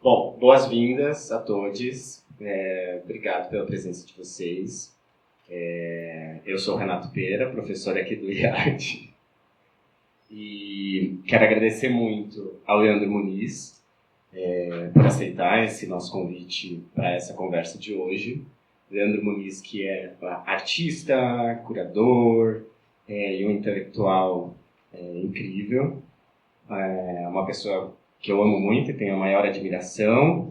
Bom, boas-vindas a todos. Obrigado pela presença de vocês. Eu sou o Renato Pera, professor aqui do IART. E quero agradecer muito ao Leandro Muniz por aceitar esse nosso convite para essa conversa de hoje. Leandro Muniz, que é artista, curador e um intelectual incrível. É uma pessoa que eu amo muito e tenho a maior admiração.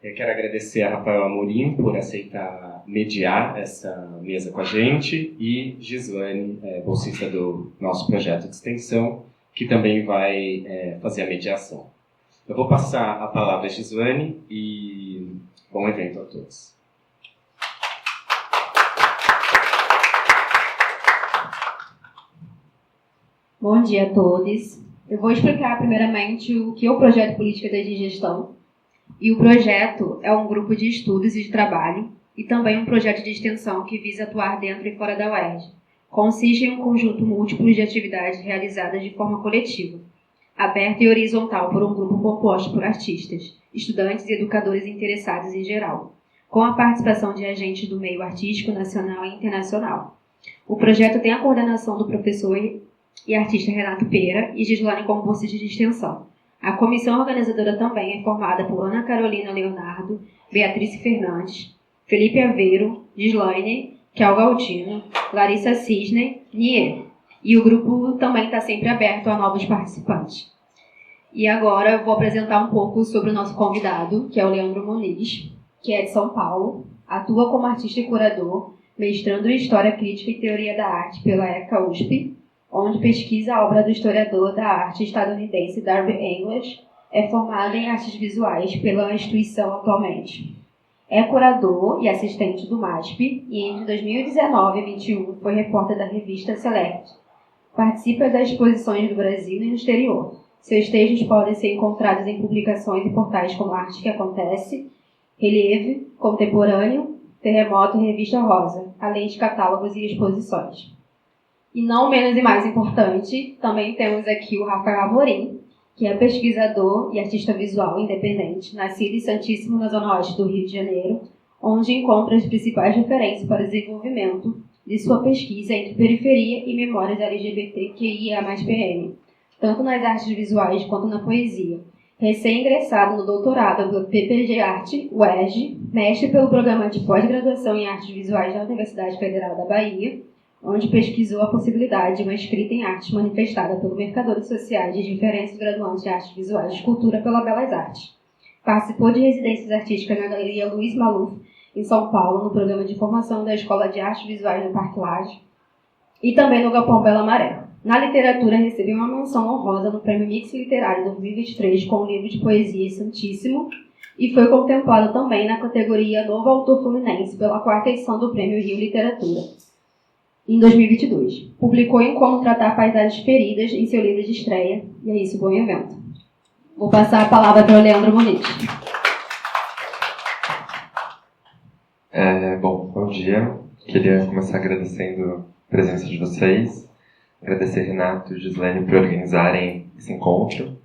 Eu quero agradecer a Rafael Amorim por aceitar mediar essa mesa com a gente e Gislane, bolsista do nosso projeto de extensão, que também vai fazer a mediação. Eu vou passar a palavra a Gislane e bom evento a todos. Bom dia a todos. Eu vou explicar primeiramente o que é o Projeto Política de Gestão. E o projeto é um grupo de estudos e de trabalho e também um projeto de extensão que visa atuar dentro e fora da UERJ. Consiste em um conjunto múltiplo de atividades realizadas de forma coletiva, aberta e horizontal por um grupo composto por artistas, estudantes e educadores interessados em geral, com a participação de agentes do meio artístico nacional e internacional. O projeto tem a coordenação do professor e artista Renato Pera e Gislane como bolsista de extensão. A comissão organizadora também é formada por Ana Carolina Leonardo, Beatriz Fernandes, Felipe Aveiro, Gislane, Kel Galdino, Larissa Cisne, Nier. E o grupo também está sempre aberto a novos participantes. E agora eu vou apresentar um pouco sobre o nosso convidado, que é o Leandro Muniz, que é de São Paulo, atua como artista e curador, mestrando em História Crítica e Teoria da Arte pela ECA USP, onde pesquisa a obra do historiador da arte estadunidense Darby English, é formado em artes visuais pela instituição atualmente. É curador e assistente do MASP e entre 2019 e 2021 foi repórter da revista Select. Participa das exposições do Brasil e no exterior. Seus textos podem ser encontrados em publicações e portais como Arte que Acontece, Relieve, Contemporâneo, Terremoto e Revista Rosa, além de catálogos e exposições. E não menos e mais importante, também temos aqui o Rafael Amorim, que é pesquisador e artista visual independente, nascido em Santíssimo, na Zona Oeste do Rio de Janeiro, onde encontra as principais referências para o desenvolvimento de sua pesquisa entre periferia e memórias LGBTQIA+PN, tanto nas artes visuais quanto na poesia. Recém-ingressado no doutorado pelo PPG Arte, UERJ, mestre pelo programa de pós-graduação em artes visuais da Universidade Federal da Bahia, onde pesquisou a possibilidade de uma escrita em artes manifestada pelo Mercadores Sociais de diferentes graduantes de artes visuais e escultura pela Belas Artes. Participou de residências artísticas na Galeria Luiz Maluf, em São Paulo, no programa de formação da Escola de Artes Visuais do Parque Lage, e também no Galpão Bela Maré. Na literatura, recebeu uma menção honrosa no Prêmio Mix Literário 2023 com o livro de poesia Santíssimo, e foi contemplado também na categoria Novo Autor Fluminense pela 4ª edição do Prêmio Rio Literatura, em 2022. Publicou em Como Tratar Paisagens Feridas em seu livro de estreia. E é isso, bom evento. Vou passar a palavra para o Leandro Muniz. Bom dia. Queria começar agradecendo a presença de vocês. Agradecer Renato e Gislane por organizarem esse encontro.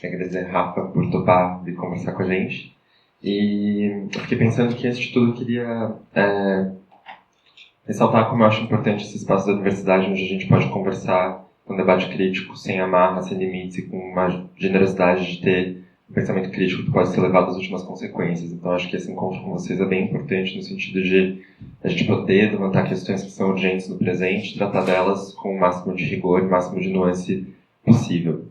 Agradecer Rafa por topar vir conversar com a gente. E eu fiquei pensando que, antes de tudo, eu queria ressaltar como eu acho importante esse espaço da universidade, onde a gente pode conversar com um debate crítico, sem amarra, sem limites e com uma generosidade de ter um pensamento crítico que pode ser levado às últimas consequências. Então acho que esse encontro com vocês é bem importante no sentido de a gente poder levantar questões que são urgentes no presente, tratar delas com o máximo de rigor e o máximo de nuance possível.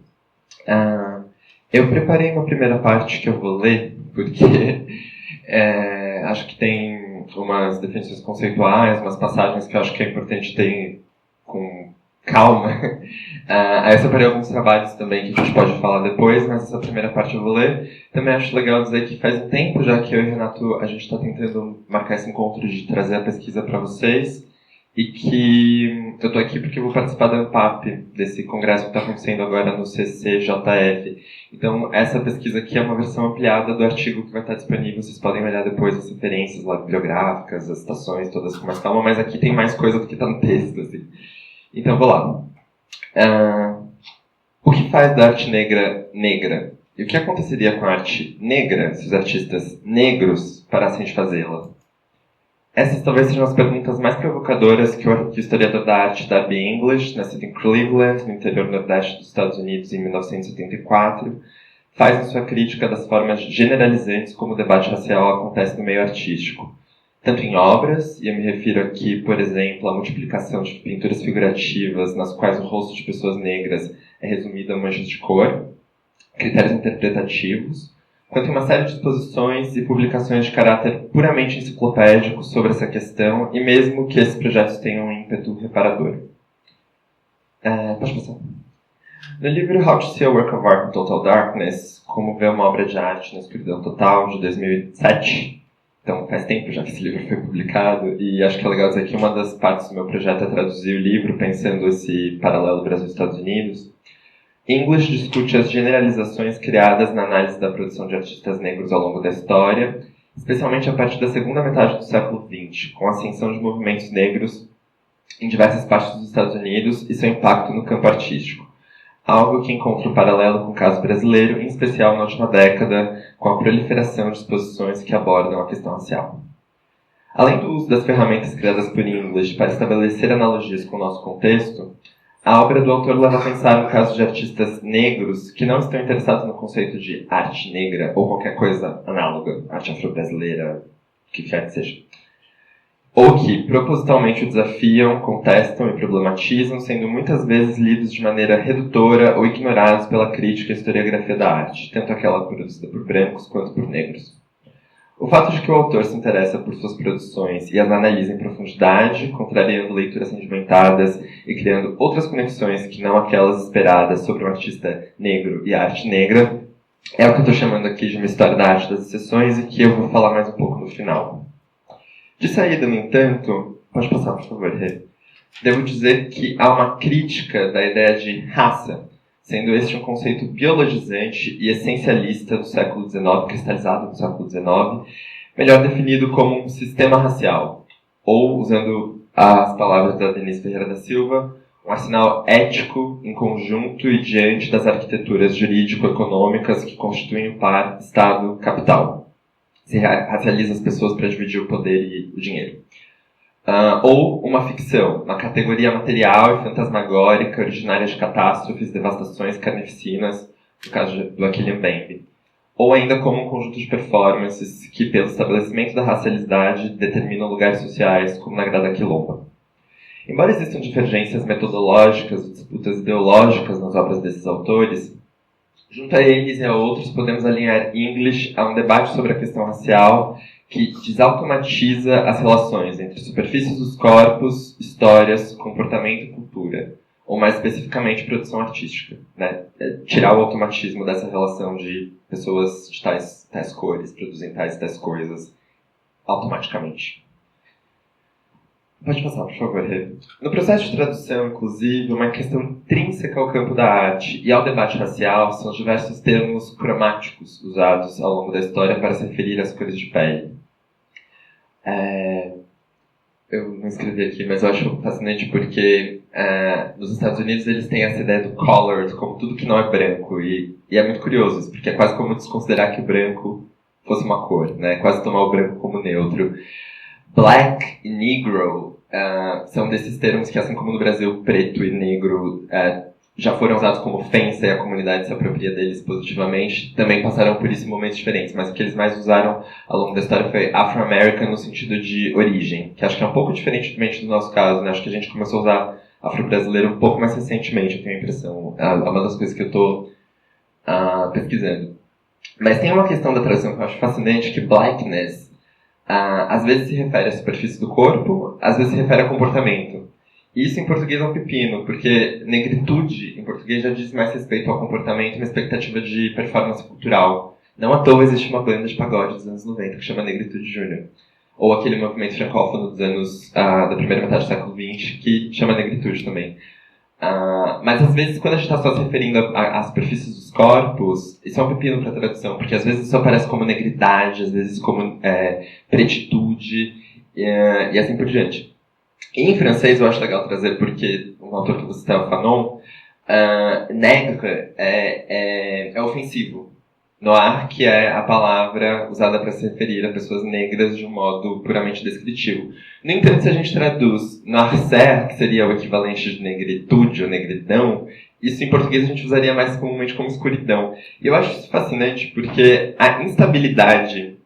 Eu preparei uma primeira parte que eu vou ler, porque acho que tem umas definições conceituais, umas passagens que eu acho que é importante ter com calma. Aí eu separei alguns trabalhos também que a gente pode falar depois, mas essa primeira parte eu vou ler. Também acho legal dizer que faz um tempo já que eu e Renato, a gente está tentando marcar esse encontro de trazer a pesquisa para vocês, e que eu estou aqui porque eu vou participar da ANPAP, desse congresso que está acontecendo agora no CCJF. Então, essa pesquisa aqui é uma versão ampliada do artigo que vai estar disponível. Vocês podem olhar depois as referências lá, bibliográficas, as citações, todas com mais calma, mas aqui tem mais coisa do que está no texto, assim. Então, vou lá. O que faz da arte negra negra? E o que aconteceria com a arte negra se os artistas negros parassem de fazê-la? Essas talvez sejam as perguntas mais provocadoras que o historiador da arte Darby English, nascido em Cleveland, no interior nordeste dos Estados Unidos, em 1974, faz em sua crítica das formas generalizantes como o debate racial acontece no meio artístico. Tanto em obras, e eu me refiro aqui, por exemplo, à multiplicação de pinturas figurativas nas quais o rosto de pessoas negras é resumido a manchas de cor, critérios interpretativos, quanto em uma série de exposições e publicações de caráter puramente enciclopédico sobre essa questão, e mesmo que esses projetos tenham um ímpeto reparador. Pode passar. No livro How to See a Work of Art in Total Darkness, Como Ver uma Obra de Arte na Escuridão Total, de 2007, então faz tempo já que esse livro foi publicado, e acho que é legal dizer que uma das partes do meu projeto é traduzir o livro pensando esse paralelo Brasil-Estados Unidos. English discute as generalizações criadas na análise da produção de artistas negros ao longo da história, especialmente a partir da segunda metade do século XX, com a ascensão de movimentos negros em diversas partes dos Estados Unidos e seu impacto no campo artístico. Algo que encontra um paralelo com o caso brasileiro, em especial na última década, com a proliferação de exposições que abordam a questão racial. Além do uso das ferramentas criadas por English para estabelecer analogias com o nosso contexto, a obra do autor leva a pensar no caso de artistas negros que não estão interessados no conceito de arte negra ou qualquer coisa análoga, arte afro-brasileira, o que quer que seja. Ou que propositalmente o desafiam, contestam e problematizam, sendo muitas vezes lidos de maneira redutora ou ignorados pela crítica e historiografia da arte, tanto aquela produzida por brancos quanto por negros. O fato de que o autor se interessa por suas produções e as analisa em profundidade, contrariando leituras sedimentadas e criando outras conexões que não aquelas esperadas sobre um artista negro e a arte negra, é o que eu estou chamando aqui de uma história da arte das exceções e que eu vou falar mais um pouco no final. De saída, no entanto, pode passar, por favor, Rê. Devo dizer que há uma crítica da ideia de raça, sendo este um conceito biologizante e essencialista do século XIX, cristalizado no século XIX, melhor definido como um sistema racial, ou, usando as palavras da Denise Ferreira da Silva, um arsenal ético em conjunto e diante das arquiteturas jurídico-econômicas que constituem o par Estado-capital. Se racializa as pessoas para dividir o poder e o dinheiro. Ou uma ficção, uma categoria material e fantasmagórica originária de catástrofes, devastações carnificinas, no caso do Achillean Bembe. Ou ainda como um conjunto de performances que, pelo estabelecimento da racialidade, determinam lugares sociais, como na Grada Quilomba. Embora existam divergências metodológicas e disputas ideológicas nas obras desses autores, junto a eles e a outros podemos alinhar English a um debate sobre a questão racial que desautomatiza as relações entre superfícies dos corpos, histórias, comportamento e cultura, ou mais especificamente produção artística, né? Tirar o automatismo dessa relação de pessoas de tais cores produzem tais coisas automaticamente. Pode passar, por favor, Rê. No processo de tradução, inclusive, uma questão intrínseca ao campo da arte e ao debate racial são os diversos termos cromáticos usados ao longo da história para se referir às cores de pele. Eu não escrevi aqui, mas eu acho fascinante porque nos Estados Unidos eles têm essa ideia do colored como tudo que não é branco. E é muito curioso isso, porque é quase como desconsiderar que o branco fosse uma cor, né? Quase tomar o branco como neutro. Black e negro são desses termos que, assim como no Brasil, preto e negro já foram usados como ofensa e a comunidade se apropria deles positivamente, também passaram por isso em momentos diferentes, mas o que eles mais usaram ao longo da história foi Afro-American no sentido de origem, que acho que é um pouco diferentemente do nosso caso, né? Acho que a gente começou a usar afro-brasileiro um pouco mais recentemente, eu tenho a impressão, é uma das coisas que eu estou pesquisando. Mas tem uma questão da tradução que eu acho fascinante, que blackness às vezes se refere à superfície do corpo, às vezes se refere a comportamento. Isso em português é um pepino, porque negritude em português já diz mais respeito ao comportamento e uma expectativa de performance cultural. Não à toa existe uma banda de pagode dos anos 90 que chama Negritude Júnior. Ou aquele movimento francófono dos anos da primeira metade do século XX que chama Negritude também. Mas às vezes quando a gente está só se referindo às superfícies dos corpos, isso é um pepino para tradução, porque às vezes isso aparece como negridade, às vezes como pretitude e assim por diante. Em francês eu acho legal trazer porque um autor que você está, o Fanon, nègre é ofensivo. Noir, que é a palavra usada para se referir a pessoas negras de um modo puramente descritivo. No entanto, se a gente traduz noirceur, que seria o equivalente de negritude ou negridão, isso em português a gente usaria mais comumente como escuridão. E eu acho isso fascinante porque a instabilidade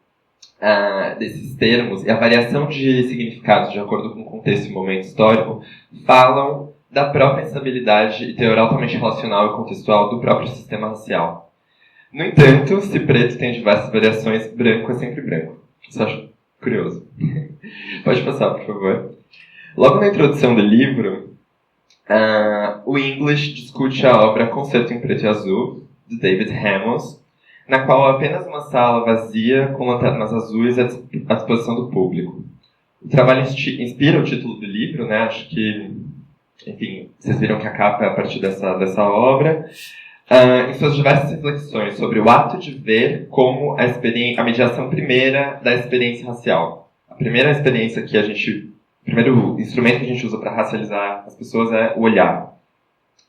desses termos e a variação de significados de acordo com o contexto e momento histórico falam da própria instabilidade e teor altamente relacional e contextual do próprio sistema racial. No entanto, se preto tem diversas variações, branco é sempre branco. Isso eu acho curioso. Pode passar, por favor. Logo na introdução do livro, o English discute a obra Concerto em Preto e Azul, de David Hammons, na qual há apenas uma sala vazia com lanternas azuis à disposição do público. O trabalho inspira o título do livro, né? Acho que, enfim, vocês viram que a capa é a partir dessa obra. Em suas diversas reflexões sobre o ato de ver como a mediação primeira da experiência racial. A primeira experiência que o primeiro instrumento que a gente usa para racializar as pessoas é o olhar.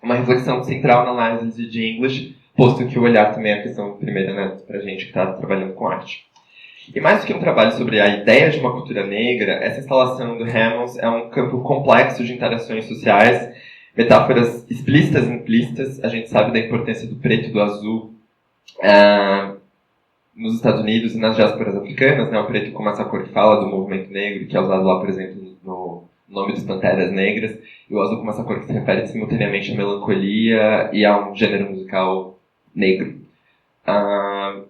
Uma reflexão central na análise de English, posto que o olhar também é a questão primeira, né, para a gente que está trabalhando com arte. E mais do que um trabalho sobre a ideia de uma cultura negra, essa instalação do Hammons é um campo complexo de interações sociais, metáforas explícitas e implícitas. A gente sabe da importância do preto e do azul nos Estados Unidos e nas diásporas africanas, né? O preto como essa cor que fala do movimento negro, que é usado lá, por exemplo, no nome dos Panteras Negras, e o azul como essa cor que se refere simultaneamente à melancolia e a um gênero musical negro.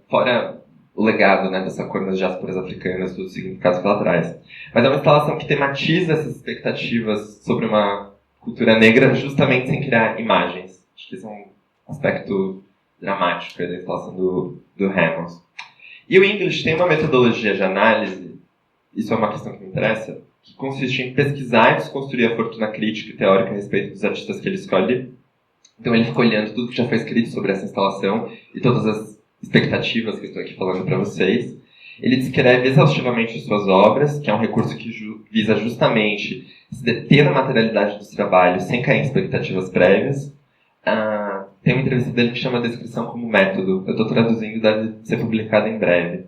Fora o legado, né, dessa cor nas diásporas africanas, todos os significados que ela traz. Mas é uma instalação que tematiza essas expectativas sobre uma cultura negra justamente sem criar imagens. Acho que esse é um aspecto dramático da instalação do Hammons. E o English tem uma metodologia de análise, isso é uma questão que me interessa, que consiste em pesquisar e desconstruir a fortuna crítica e teórica a respeito dos artistas que ele escolhe. Então ele fica olhando tudo que já foi escrito sobre essa instalação e todas as expectativas que eu estou aqui falando para vocês. Ele descreve exaustivamente suas obras, que é um recurso que visa justamente se deter na materialidade dos trabalhos sem cair em expectativas prévias. Tem uma entrevista dele que chama a descrição como método. Eu estou traduzindo, deve ser publicada em breve.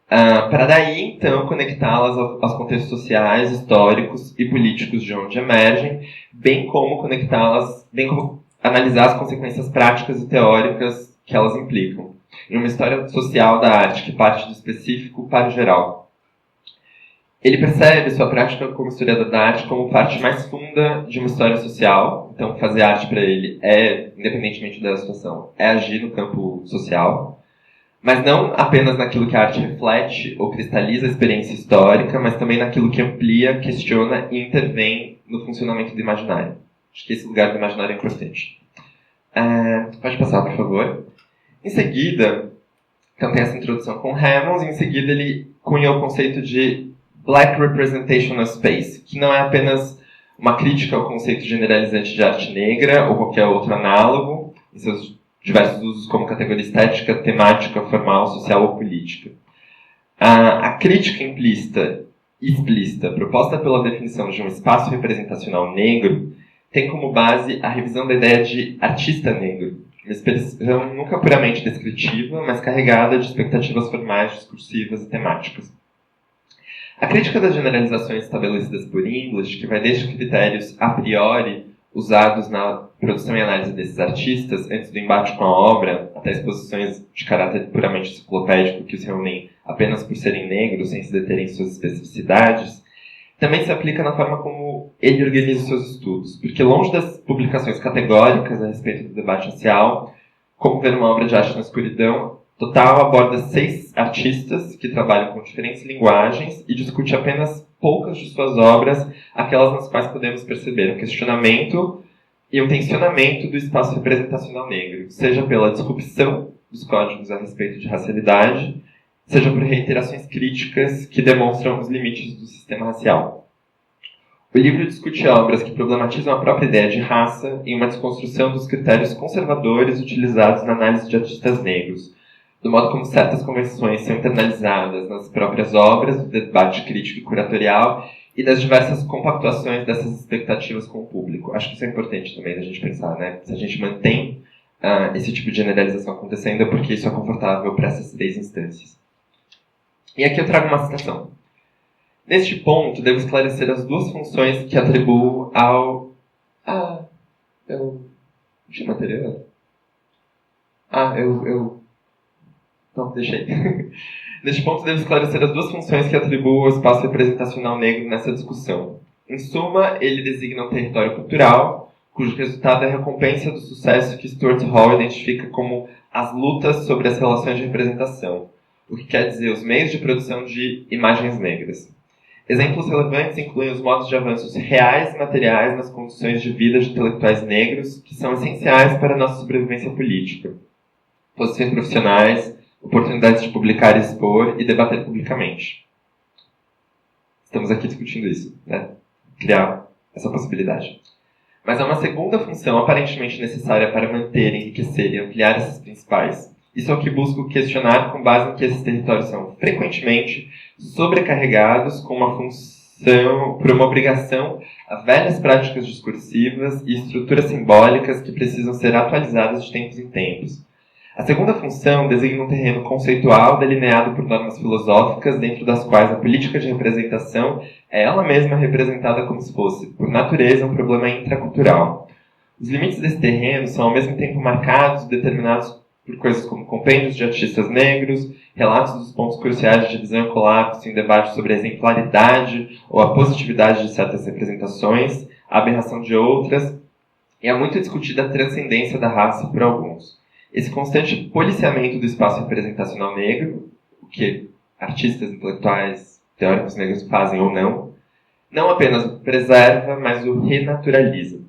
Para daí, então, conectá-las aos contextos sociais, históricos e políticos de onde emergem, bem como analisar as consequências práticas e teóricas que elas implicam, em uma história social da arte que parte do específico para o geral. Ele percebe sua prática como historiador da arte como parte mais funda de uma história social. Então, fazer arte para ele independentemente da situação, é agir no campo social. Mas não apenas naquilo que a arte reflete ou cristaliza a experiência histórica, mas também naquilo que amplia, questiona e intervém no funcionamento do imaginário. Acho que esse lugar do imaginário é importante. Pode passar, por favor. Em seguida, então tem essa introdução com Hammons, e em seguida ele cunha o conceito de Black Representational Space, que não é apenas uma crítica ao conceito generalizante de arte negra ou qualquer outro análogo, em seus diversos usos como categoria estética, temática, formal, social ou política. A crítica implícita e explícita proposta pela definição de um espaço representacional negro tem como base a revisão da ideia de artista negro, uma expressão nunca puramente descritiva, mas carregada de expectativas formais, discursivas e temáticas. A crítica das generalizações estabelecidas por English, que vai desde critérios a priori usados na produção e análise desses artistas, antes do embate com a obra, até exposições de caráter puramente enciclopédico que os reúnem apenas por serem negros, sem se deterem em suas especificidades, também se aplica na forma como ele organiza seus estudos, porque longe das publicações categóricas a respeito do debate racial, como ver uma obra de arte na escuridão, Total aborda 6 artistas que trabalham com diferentes linguagens e discute apenas poucas de suas obras, aquelas nas quais podemos perceber um questionamento e um tensionamento do espaço representacional negro, seja pela disrupção dos códigos a respeito de racialidade, seja por reiterações críticas que demonstram os limites do sistema racial. O livro discute obras que problematizam a própria ideia de raça em uma desconstrução dos critérios conservadores utilizados na análise de artistas negros, do modo como certas convenções são internalizadas nas próprias obras, do debate crítico e curatorial e das diversas compactuações dessas expectativas com o público. Acho que isso é importante também da gente pensar, né? Se a gente mantém esse tipo de generalização acontecendo, porque isso é confortável para essas 3 instâncias. E aqui eu trago uma citação. Neste ponto, devo esclarecer as 2 funções que atribuo ao... eu... Tinha material? Não, deixei. Neste ponto, devo esclarecer as 2 funções que atribuo ao espaço representacional negro nessa discussão. Em suma, ele designa um território cultural, cujo resultado é a recompensa do sucesso que Stuart Hall identifica como as lutas sobre as relações de representação, o que quer dizer os meios de produção de imagens negras. Exemplos relevantes incluem os modos de avanços reais e materiais nas condições de vida de intelectuais negros, que são essenciais para a nossa sobrevivência política. Posições profissionais, oportunidades de publicar e expor e debater publicamente. Estamos aqui discutindo isso, né? Criar essa possibilidade. Mas há uma segunda função aparentemente necessária para manter, enriquecer e ampliar essas principais. Isso é o que busco questionar com base em que esses territórios são frequentemente sobrecarregados com uma função, por uma obrigação a velhas práticas discursivas e estruturas simbólicas que precisam ser atualizadas de tempos em tempos. A segunda função designa um terreno conceitual delineado por normas filosóficas, dentro das quais a política de representação é ela mesma representada como se fosse, por natureza, um problema intracultural. Os limites desse terreno são ao mesmo tempo marcados e determinados por coisas como compêndios de artistas negros, relatos dos pontos cruciais de divisão e colapso em debate sobre a exemplaridade ou a positividade de certas representações, a aberração de outras, e é muito discutida a transcendência da raça por alguns. Esse constante policiamento do espaço representacional negro, o que artistas, intelectuais, teóricos negros fazem ou não apenas o preserva, mas o renaturaliza.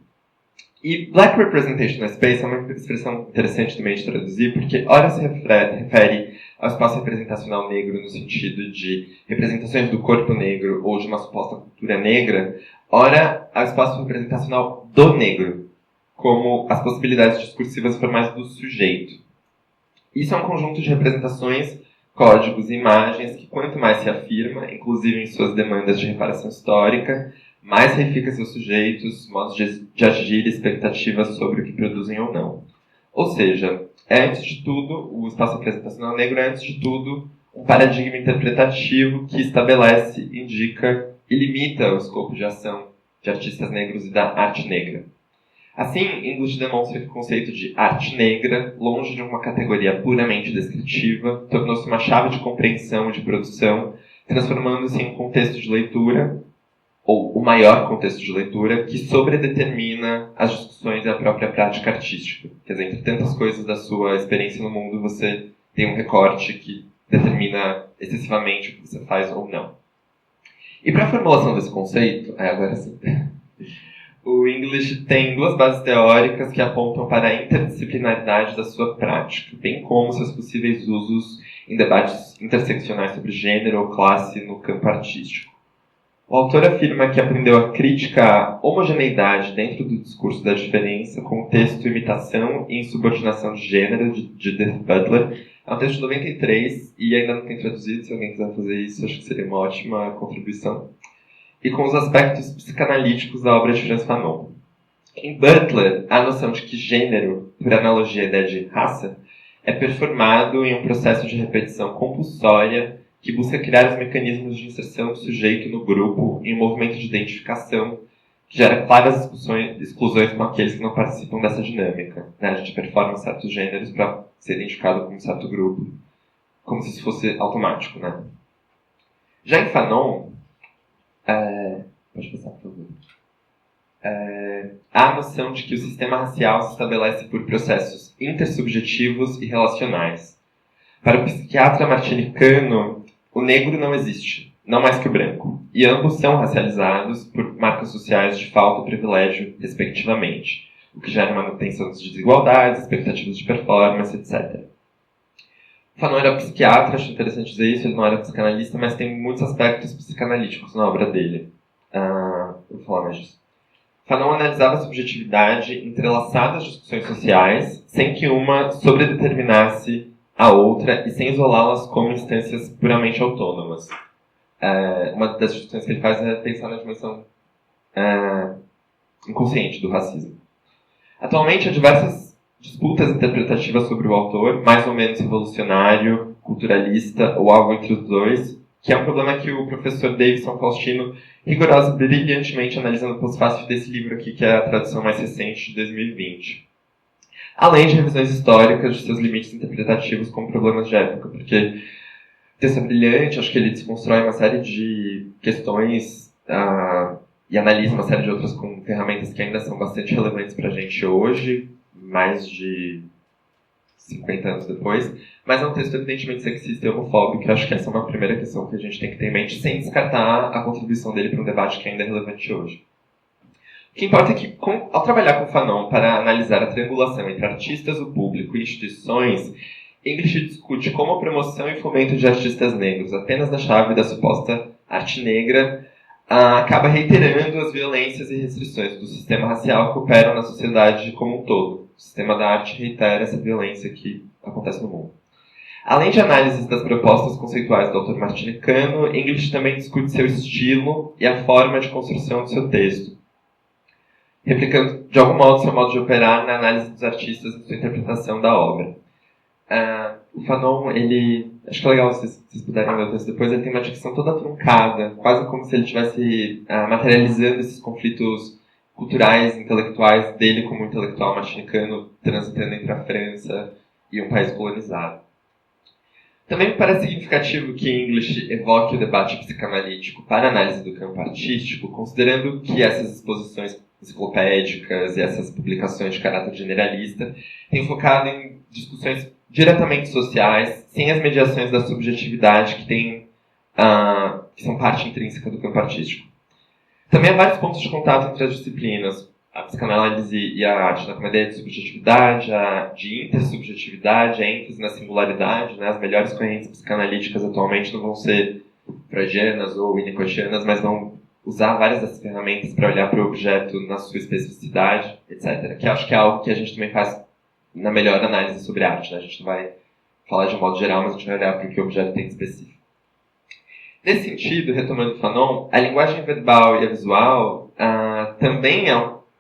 E Black Representational Space é uma expressão interessante também de traduzir, porque ora se refere ao espaço representacional negro no sentido de representações do corpo negro ou de uma suposta cultura negra, ora ao espaço representacional do negro, como as possibilidades discursivas formais do sujeito. Isso é um conjunto de representações, códigos e imagens que, quanto mais se afirma, inclusive em suas demandas de reparação histórica, mais reifica seus sujeitos, modos de agir e expectativas sobre o que produzem ou não. Ou seja, antes de tudo, o espaço representacional negro é, antes de tudo, um paradigma interpretativo que estabelece, indica e limita o escopo de ação de artistas negros e da arte negra. Assim, English demonstra que o conceito de arte negra, longe de uma categoria puramente descritiva, tornou-se uma chave de compreensão e de produção, transformando-se em um contexto de leitura, ou o maior contexto de leitura, que sobredetermina as discussões e a própria prática artística. Quer dizer, entre tantas coisas da sua experiência no mundo, você tem um recorte que determina excessivamente o que você faz ou não. E para a formulação desse conceito, agora sim, o English tem 2 bases teóricas que apontam para a interdisciplinaridade da sua prática, bem como seus possíveis usos em debates interseccionais sobre gênero ou classe no campo artístico. O autor afirma que aprendeu a crítica à homogeneidade dentro do discurso da diferença, com texto, imitação e insubordinação de gênero, de Judith Butler. É um texto de 93 e ainda não tem traduzido, se alguém quiser fazer isso, acho que seria uma ótima contribuição. E com os aspectos psicanalíticos da obra de Frantz Fanon. Em Butler, a noção de que gênero, por analogia à ideia de raça, é performado em um processo de repetição compulsória que busca criar os mecanismos de inserção do sujeito no grupo em um movimento de identificação que gera claras exclusões com aqueles que não participam dessa dinâmica. Né? A gente performa certos gêneros para ser identificado com um certo grupo, como se isso fosse automático. Né? Já em Fanon, pode passar, por favor. Há a noção de que o sistema racial se estabelece por processos intersubjetivos e relacionais. Para o psiquiatra martinicano, o negro não existe, não mais que o branco, e ambos são racializados por marcas sociais de falta ou privilégio, respectivamente, o que gera manutenção de desigualdades, expectativas de performance, etc. Fanon era psiquiatra, acho interessante dizer isso, ele não era psicanalista, mas tem muitos aspectos psicanalíticos na obra dele. Eu vou falar mais disso. Fanon analisava a subjetividade entrelaçada às discussões sociais, sem que uma sobredeterminasse a outra e sem isolá-las como instâncias puramente autônomas. Uma das discussões que ele faz é pensar na dimensão inconsciente do racismo. Atualmente, há diversas disputas interpretativas sobre o autor, mais ou menos revolucionário, culturalista ou algo entre os dois, que é um problema que o professor Davidson Faustino rigorosa brilhantemente analisa no pós-fácil desse livro aqui, que é a tradução mais recente de 2020. Além de revisões históricas de seus limites interpretativos como problemas de época, porque o texto é brilhante, acho que ele desconstrói uma série de questões e analisa uma série de outras com ferramentas que ainda são bastante relevantes para a gente hoje, mais de 50 anos depois, mas é um texto evidentemente sexista e homofóbico, e acho que essa é uma primeira questão que a gente tem que ter em mente, sem descartar a contribuição dele para um debate que ainda é relevante hoje. O que importa é que, ao trabalhar com Fanon para analisar a triangulação entre artistas, o público e instituições, English discute como a promoção e fomento de artistas negros, apenas na chave da suposta arte negra, acaba reiterando as violências e restrições do sistema racial que operam na sociedade como um todo. O sistema da arte reitera essa violência que acontece no mundo. Além de análises das propostas conceituais do autor martinicano, English também discute seu estilo e a forma de construção do seu texto, replicando, de algum modo, seu modo de operar na análise dos artistas e sua interpretação da obra. O Fanon, acho que é legal se vocês puderem ler o texto depois, ele tem uma dicção toda truncada, quase como se ele estivesse materializando esses conflitos culturais, intelectuais dele como intelectual martinicano, transitando entre a França e um país colonizado. Também me parece significativo que English evoque o debate psicanalítico para a análise do campo artístico, considerando que essas exposições enciclopédicas e essas publicações de caráter generalista têm focado em discussões diretamente sociais, sem as mediações da subjetividade que são parte intrínseca do campo artístico. Também há vários pontos de contato entre as disciplinas, a psicanálise e a arte, como a ideia de subjetividade, de intersubjetividade, a ênfase na singularidade, né? As melhores correntes psicanalíticas atualmente não vão ser freudianas ou winnicottianas, mas vão usar várias dessas ferramentas para olhar para o objeto na sua especificidade, etc. Que acho que é algo que a gente também faz na melhor análise sobre arte, né? A gente não vai falar de um modo geral, mas a gente vai olhar para o que o objeto tem de específico. Nesse sentido, retomando Fanon, a linguagem verbal e a visual também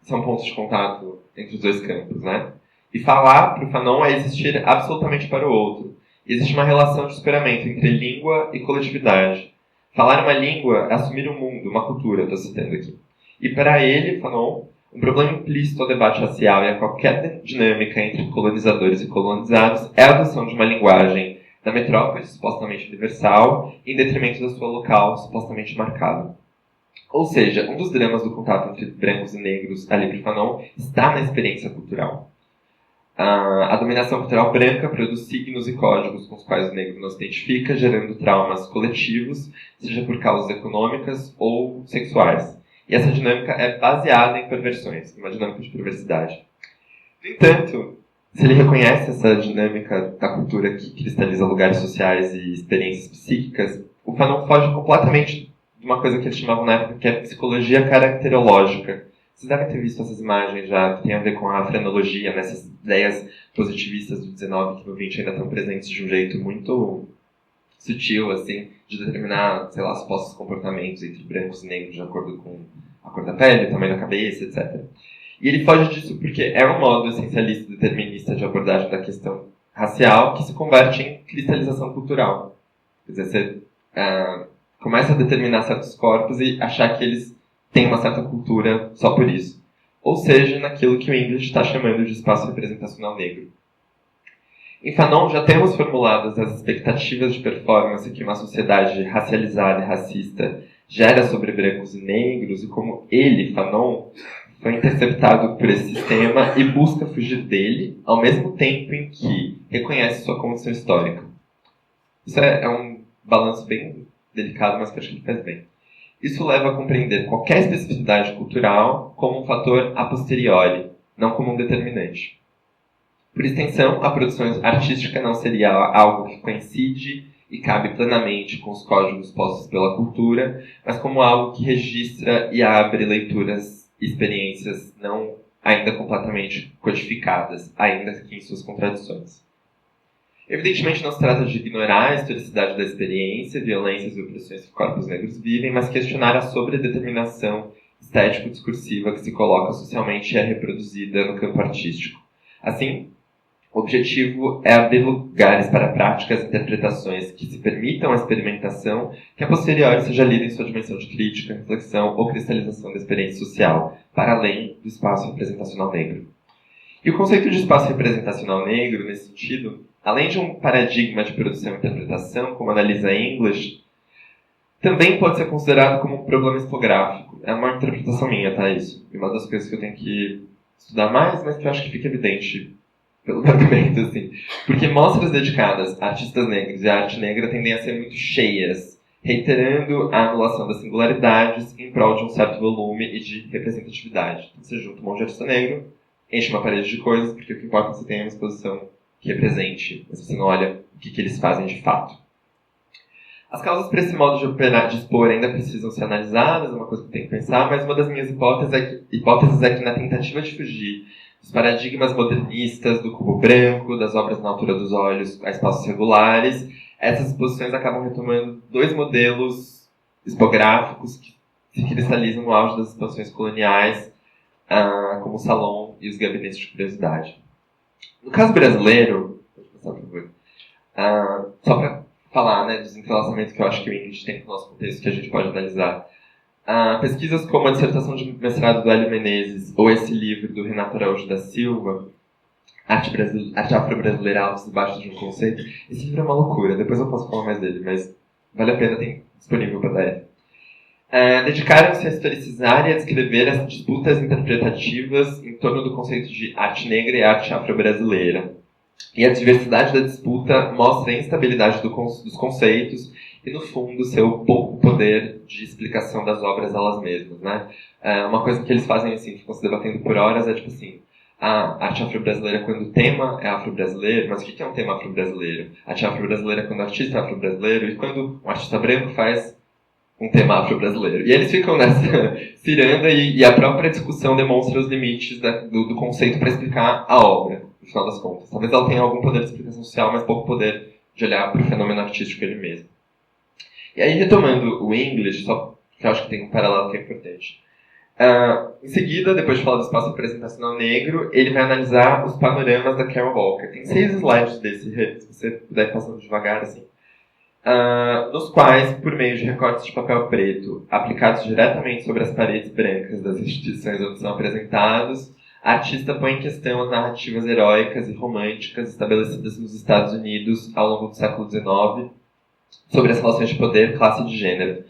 são pontos de contato entre os dois campos, né? E falar para o Fanon é existir absolutamente para o outro. Existe uma relação de superamento entre língua e coletividade. Falar uma língua é assumir um mundo, uma cultura, estou citando aqui. E para ele, Fanon, um problema implícito ao debate racial e a qualquer dinâmica entre colonizadores e colonizados é a adoção de uma linguagem da metrópole, supostamente universal, em detrimento da sua local, supostamente marcada. Ou seja, um dos dramas do contato entre brancos e negros ali para Fanon está na experiência cultural. A dominação cultural branca produz signos e códigos com os quais o negro não se identifica, gerando traumas coletivos, seja por causas econômicas ou sexuais. E essa dinâmica é baseada em perversões, uma dinâmica de perversidade. No entanto, se ele reconhece essa dinâmica da cultura que cristaliza lugares sociais e experiências psíquicas, o Fanon foge completamente de uma coisa que eles chamavam na época que é psicologia caracterológica. Vocês devem ter visto essas imagens já, que tem a ver com a frenologia, nessas ideias positivistas do 19 que no 20 ainda estão presentes de um jeito muito sutil, assim, de determinar, sei lá, supostos comportamentos entre brancos e negros de acordo com a cor da pele, o tamanho da cabeça, etc. E ele foge disso porque é um modo essencialista e determinista de abordagem da questão racial que se converte em cristalização cultural. Quer dizer, você começa a determinar certos corpos e achar que eles têm uma certa cultura só por isso. Ou seja, naquilo que o English está chamando de espaço representacional negro. Em Fanon já temos formuladas as expectativas de performance que uma sociedade racializada e racista gera sobre brancos e negros e como ele, Fanon, foi interceptado por esse sistema e busca fugir dele, ao mesmo tempo em que reconhece sua condição histórica. Isso é um balanço bem delicado, mas que acho que ele faz bem. Isso leva a compreender qualquer especificidade cultural como um fator a posteriori, não como um determinante. Por extensão, a produção artística não seria algo que coincide e cabe plenamente com os códigos postos pela cultura, mas como algo que registra e abre leituras e experiências não ainda completamente codificadas, ainda que em suas contradições. Evidentemente não se trata de ignorar a historicidade da experiência, violências e opressões que corpos negros vivem, mas questionar a sobredeterminação estético-discursiva que se coloca socialmente e é reproduzida no campo artístico. Assim, O objetivo é abrir lugares para práticas e interpretações que se permitam a experimentação, que a posteriori seja lida em sua dimensão de crítica, reflexão ou cristalização da experiência social, para além do espaço representacional negro. E o conceito de espaço representacional negro, nesse sentido, além de um paradigma de produção e interpretação, como analisa English, também pode ser considerado como um problema expográfico. É uma interpretação minha, tá? Isso. E uma das coisas que eu tenho que estudar mais, mas que eu acho que fica evidente pelo argumento, assim. Porque mostras dedicadas a artistas negros e a arte negra tendem a ser muito cheias, reiterando a anulação das singularidades em prol de um certo volume e de representatividade. Então, você junta um monte de artista negro, enche uma parede de coisas, porque o que importa é que você tenha uma exposição que represente, mas você não olha o que eles fazem de fato. As causas para esse modo de operar, de expor ainda precisam ser analisadas, é uma coisa que eu tenho que pensar, mas uma das minhas hipóteses é que na tentativa de fugir dos paradigmas modernistas, do cubo branco, das obras na altura dos olhos, a espaços regulares, essas exposições acabam retomando dois modelos expográficos que se cristalizam no auge das exposições coloniais, como o salão e os gabinetes de curiosidade. No caso brasileiro, pode passar, por favor, só para falar, né, dos entrelaçamentos que eu acho que o Ingrid tem no nosso contexto que a gente pode analisar. Pesquisas como a dissertação de mestrado do Hélio Menezes ou esse livro do Renato Araújo da Silva, Arte Afro-Brasileira, Altos e Baixos de um Conceito. Esse livro é uma loucura, depois eu posso falar mais dele, mas vale a pena ter disponível para dar. Dedicaram-se a historicizar e a descrever as disputas interpretativas em torno do conceito de arte negra e arte afro-brasileira. E a diversidade da disputa mostra a instabilidade dos conceitos e, no fundo, seu pouco poder de explicação das obras elas mesmas, né? Uma coisa que eles fazem, assim, que ficam se debatendo por horas, é tipo assim, a arte afro-brasileira quando o tema é afro-brasileiro, mas o que é um tema afro-brasileiro? A arte afro-brasileira quando o artista é afro-brasileiro e quando um artista branco faz um tema afro-brasileiro. E eles ficam nessa ciranda e a própria discussão demonstra os limites do conceito para explicar a obra, no final das contas. Talvez ela tenha algum poder de explicação social, mas pouco poder de olhar para o fenômeno artístico ele mesmo. E aí, retomando o English, só que eu acho que tem um paralelo que é importante. Em seguida, depois de falar do espaço representacional negro, ele vai analisar os panoramas da Carol Walker. Tem 6 slides desse, se você puder ir passando devagar, assim. Nos quais, por meio de recortes de papel preto aplicados diretamente sobre as paredes brancas das instituições onde são apresentados, a artista põe em questão as narrativas heróicas e românticas estabelecidas nos Estados Unidos ao longo do século XIX sobre as relações de poder, classe e de gênero.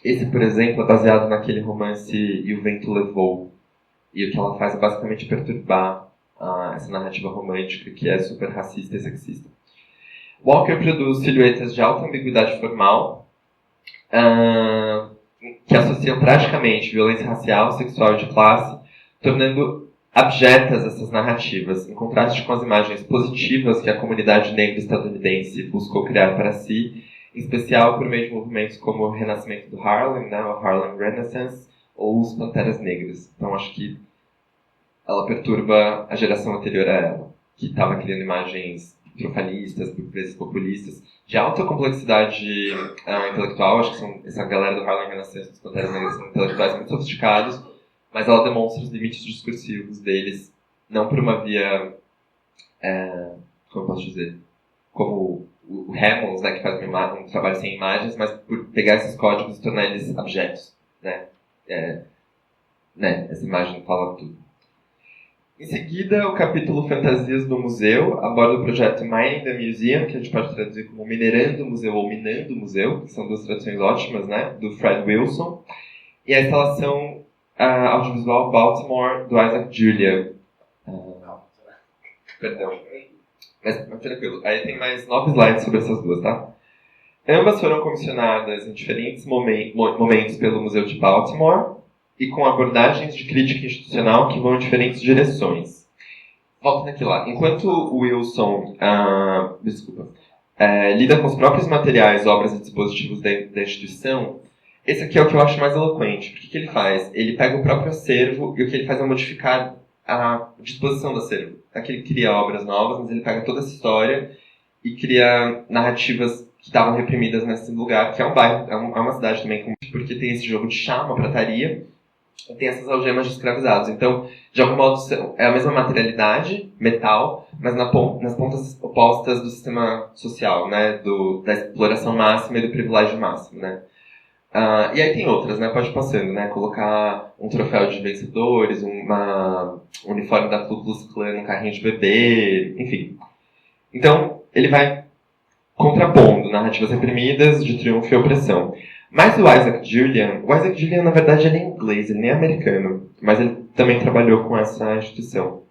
Esse, por exemplo, é baseado naquele romance E o Vento Levou. E o que ela faz é basicamente perturbar essa narrativa romântica que é super racista e sexista. Walker produz silhuetas de alta ambiguidade formal, que associam praticamente violência racial, sexual e de classe, tornando abjetas essas narrativas, em contraste com as imagens positivas que a comunidade negra estadunidense buscou criar para si, em especial por meio de movimentos como o renascimento do Harlem, né, o Harlem Renaissance, ou os Panteras Negras. Então acho que ela perturba a geração anterior a ela, que estava criando imagens trofalistas, burgueses populistas, de alta complexidade intelectual. Acho que são essa galera do Harlem Renaissance, dos Panteras Negras, são intelectuais muito sofisticados, mas ela demonstra os limites discursivos deles, não por uma via, como eu posso dizer, como o Hammonds, né, que faz um trabalho sem imagens, mas por pegar esses códigos e tornar eles abjetos, né? Essa imagem fala tudo. Em seguida, o capítulo Fantasias do Museu aborda o projeto Mining the Museum, que a gente pode traduzir como Minerando o Museu ou Minando o Museu, que são duas traduções ótimas, né, do Fred Wilson, e a instalação audiovisual Baltimore, do Isaac Julia. Perdão. Mas tranquilo. Aí tem mais 9 slides sobre essas duas, tá? Ambas foram comissionadas em diferentes momentos pelo Museu de Baltimore e com abordagens de crítica institucional que vão em diferentes direções. Volta aqui lá. Enquanto o Wilson lida com os próprios materiais, obras e dispositivos da instituição, esse aqui é o que eu acho mais eloquente. Porque o que ele faz? Ele pega o próprio acervo e o que ele faz é modificar a disposição do acervo. Aqui ele cria obras novas, mas ele pega toda essa história e cria narrativas que estavam reprimidas nesse lugar, que é um bairro, é uma cidade também, porque tem esse jogo de chá, uma prataria, tem essas algemas de escravizados. Então, de algum modo, é a mesma materialidade, metal, mas nas pontas opostas do sistema social, né? Da exploração máxima e do privilégio máximo, né? E aí tem outras, né? Pode ir passando, né? Colocar um troféu de vencedores, um uniforme da Ku Klux Klan, um carrinho de bebê, enfim. Então, ele vai contrapondo narrativas reprimidas de triunfo e opressão. Mas o Isaac Jullian, na verdade, ele é inglês, ele nem é americano, mas ele também trabalhou com essa instituição.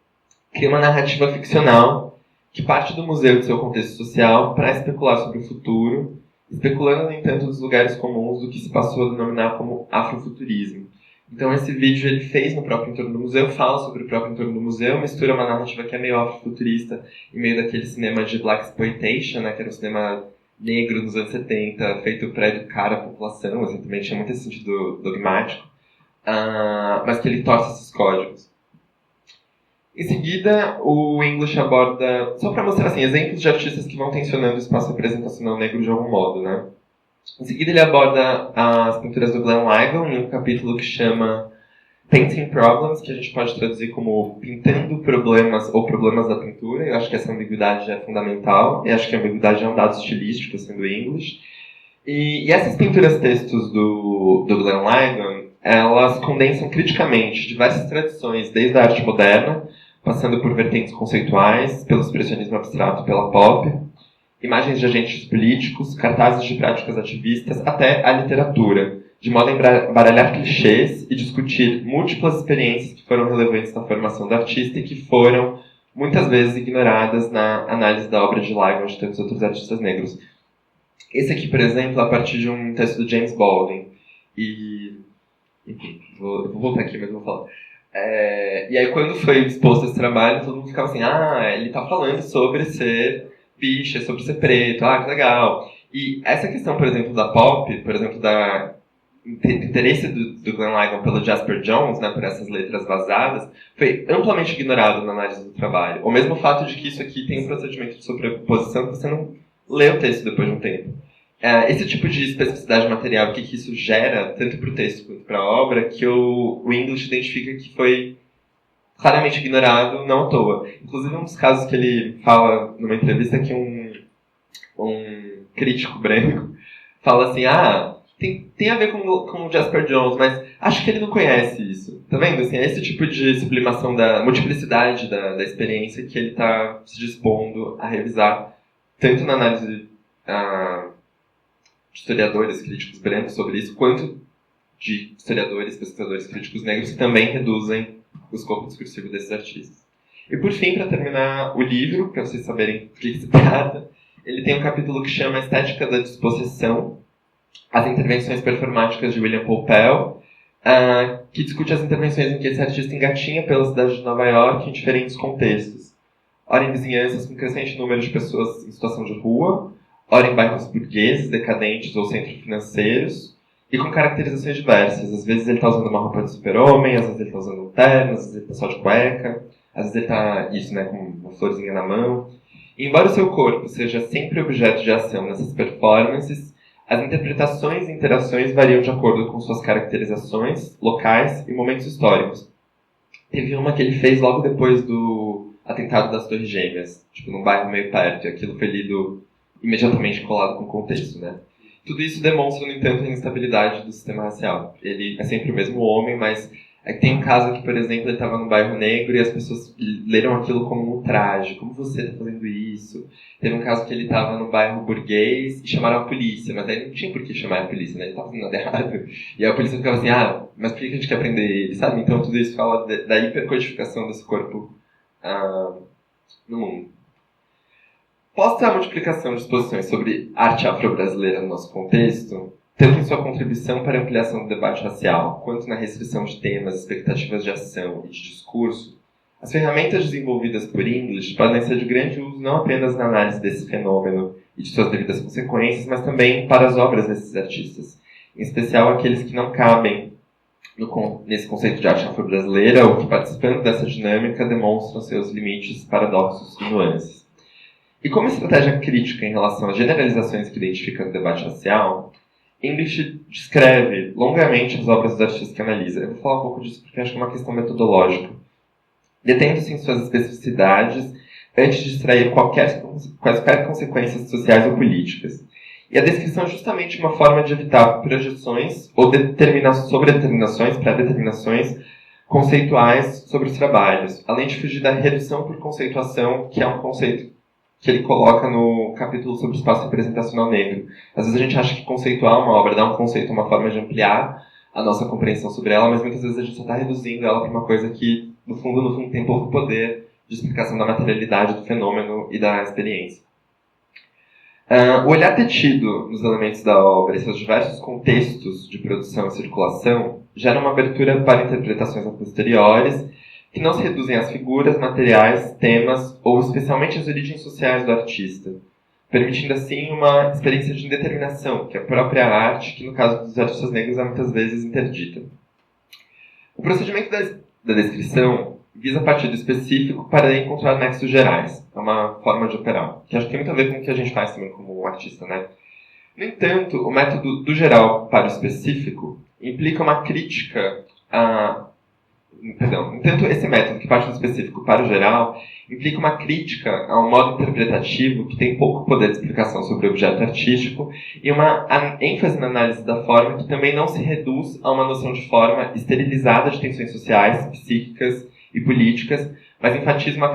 Cria uma narrativa ficcional que parte do museu de seu contexto social para especular sobre o futuro, especulando, no entanto, dos lugares comuns do que se passou a denominar como afrofuturismo. Então, esse vídeo ele fez no próprio entorno do museu, fala sobre o próprio entorno do museu, mistura uma narrativa que é meio afrofuturista e meio daquele cinema de blaxploitation, né, que era um cinema negro nos anos 70, feito para educar a população, assim, também tinha muito esse sentido dogmático, mas que ele torce esses códigos. Em seguida, o English aborda, só para mostrar assim, exemplos de artistas que vão tensionando o espaço representacional negro de algum modo, né? Em seguida, ele aborda as pinturas do Glenn Ligon em um capítulo que chama Painting Problems, que a gente pode traduzir como pintando problemas ou problemas da pintura. Eu acho que essa ambiguidade é fundamental. Eu acho que a ambiguidade é um dado estilístico, assim, do English. E essas pinturas-textos do Glenn Ligon, elas condensam criticamente diversas tradições, desde a arte moderna, passando por vertentes conceituais, pelo expressionismo abstrato, pela pop, imagens de agentes políticos, cartazes de práticas ativistas, até a literatura, de modo a embaralhar clichês e discutir múltiplas experiências que foram relevantes na formação do artista e que foram, muitas vezes, ignoradas na análise da obra de Ligon e de tantos outros artistas negros. Esse aqui, por exemplo, a partir de um texto do James Baldwin. Enfim, eu vou voltar aqui, mas vou falar. E aí, quando foi exposto esse trabalho, todo mundo ficava assim, ele tá falando sobre ser bicha, sobre ser preto, que legal. E essa questão, por exemplo, da pop, por exemplo, do interesse do Glenn Ligon pelo Jasper Johns, né, por essas letras vazadas, foi amplamente ignorado na análise do trabalho. Ou mesmo o fato de que isso aqui tem um procedimento de sobreposição que você não lê o texto depois de um tempo. Esse tipo de especificidade material, o que isso gera, tanto para o texto quanto para a obra, que o English identifica que foi claramente ignorado, não à toa. Inclusive, um dos casos que ele fala numa entrevista que um crítico branco fala assim, tem a ver com o Jasper Johns, mas acho que ele não conhece isso. Tá vendo? Assim, é esse tipo de sublimação da multiplicidade da experiência que ele está se dispondo a revisar, tanto na análise de historiadores, críticos brancos sobre isso, quanto de historiadores, pesquisadores, críticos negros que também reduzem o escopo discursivo desses artistas. E por fim, para terminar o livro, para vocês saberem do que se trata, ele tem um capítulo que chama Estética da Dispossessão, as intervenções performáticas de William Poupel, que discute as intervenções em que esse artista engatinha pela cidade de Nova York em diferentes contextos. Ora em vizinhanças com crescente número de pessoas em situação de rua, ora em bairros burgueses, decadentes ou centros financeiros, e com caracterizações diversas. Às vezes ele está usando uma roupa de super-homem, às vezes ele está usando um terno, às vezes ele está só de cueca, às vezes ele está, com uma florzinha na mão. E embora o seu corpo seja sempre objeto de ação nessas performances, as interpretações e interações variam de acordo com suas caracterizações, locais e momentos históricos. Teve uma que ele fez logo depois do atentado das Torres Gêmeas, num bairro meio perto, e aquilo foi lido imediatamente colado com o contexto, né? Tudo isso demonstra, no entanto, a instabilidade do sistema racial. Ele é sempre o mesmo homem, mas tem um caso que, por exemplo, ele estava num bairro negro e as pessoas leram aquilo como um ultraje. Como você está fazendo isso? Teve um caso que ele estava num bairro burguês e chamaram a polícia, mas aí não tinha por que chamar a polícia, né? Ele estava fazendo nada errado. E a polícia ficava assim, mas por que a gente quer prender ele, sabe? Então tudo isso fala da hipercodificação desse corpo no mundo. Posta a multiplicação de exposições sobre arte afro-brasileira no nosso contexto, tanto em sua contribuição para a ampliação do debate racial, quanto na restrição de temas, expectativas de ação e de discurso, as ferramentas desenvolvidas por English podem ser de grande uso não apenas na análise desse fenômeno e de suas devidas consequências, mas também para as obras desses artistas, em especial aqueles que não cabem nesse conceito de arte afro-brasileira ou que, participando dessa dinâmica, demonstram seus limites, paradoxos e nuances. E como estratégia crítica em relação às generalizações que identificam o debate racial, English descreve longamente as obras dos artistas que analisa. Eu vou falar um pouco disso porque acho que é uma questão metodológica. Detendo-se em suas especificidades antes de extrair quaisquer consequências sociais ou políticas. E a descrição é justamente uma forma de evitar projeções ou sobredeterminações, pré-determinações conceituais sobre os trabalhos, além de fugir da redução por conceituação, que é um conceito que ele coloca no capítulo sobre o espaço representacional negro. Às vezes a gente acha que conceituar uma obra, dar um conceito, é uma forma de ampliar a nossa compreensão sobre ela, mas muitas vezes a gente só está reduzindo ela para uma coisa que, no fundo, tem pouco poder de explicação da materialidade do fenômeno e da experiência. O olhar detido nos elementos da obra e seus diversos contextos de produção e circulação gera uma abertura para interpretações a posteriores que não se reduzem às figuras, materiais, temas ou especialmente às origens sociais do artista, permitindo assim uma experiência de indeterminação, que é a própria arte, que no caso dos artistas negros é muitas vezes interdita. O procedimento da descrição visa partir do específico para encontrar nexos gerais. É uma forma de operar, que acho que tem muito a ver com o que a gente faz também como artista, né? No entanto, o método do geral para o específico implica uma crítica a... No entanto, esse método que parte do específico para o geral implica uma crítica a um modo interpretativo que tem pouco poder de explicação sobre o objeto artístico e uma ênfase na análise da forma que também não se reduz a uma noção de forma esterilizada de tensões sociais, psíquicas e políticas, mas enfatiza uma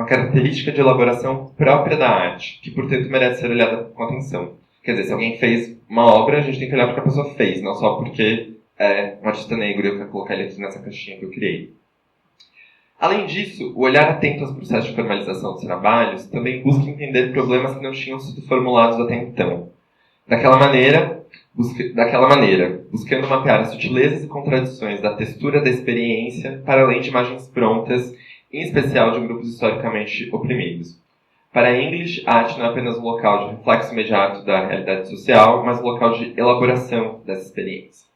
característica de elaboração própria da arte, que, portanto, merece ser olhada com atenção. Quer dizer, se alguém fez uma obra, a gente tem que olhar para o que a pessoa fez, não só porque é um artista negro e eu quero colocar ele aqui nessa caixinha que eu criei. Além disso, o olhar atento aos processos de formalização dos trabalhos também busca entender problemas que não tinham sido formulados até então. Daquela maneira, buscando mapear as sutilezas e contradições da textura da experiência para além de imagens prontas, em especial de grupos historicamente oprimidos. Para English, a arte não é apenas um local de reflexo imediato da realidade social, mas um local de elaboração dessa experiência.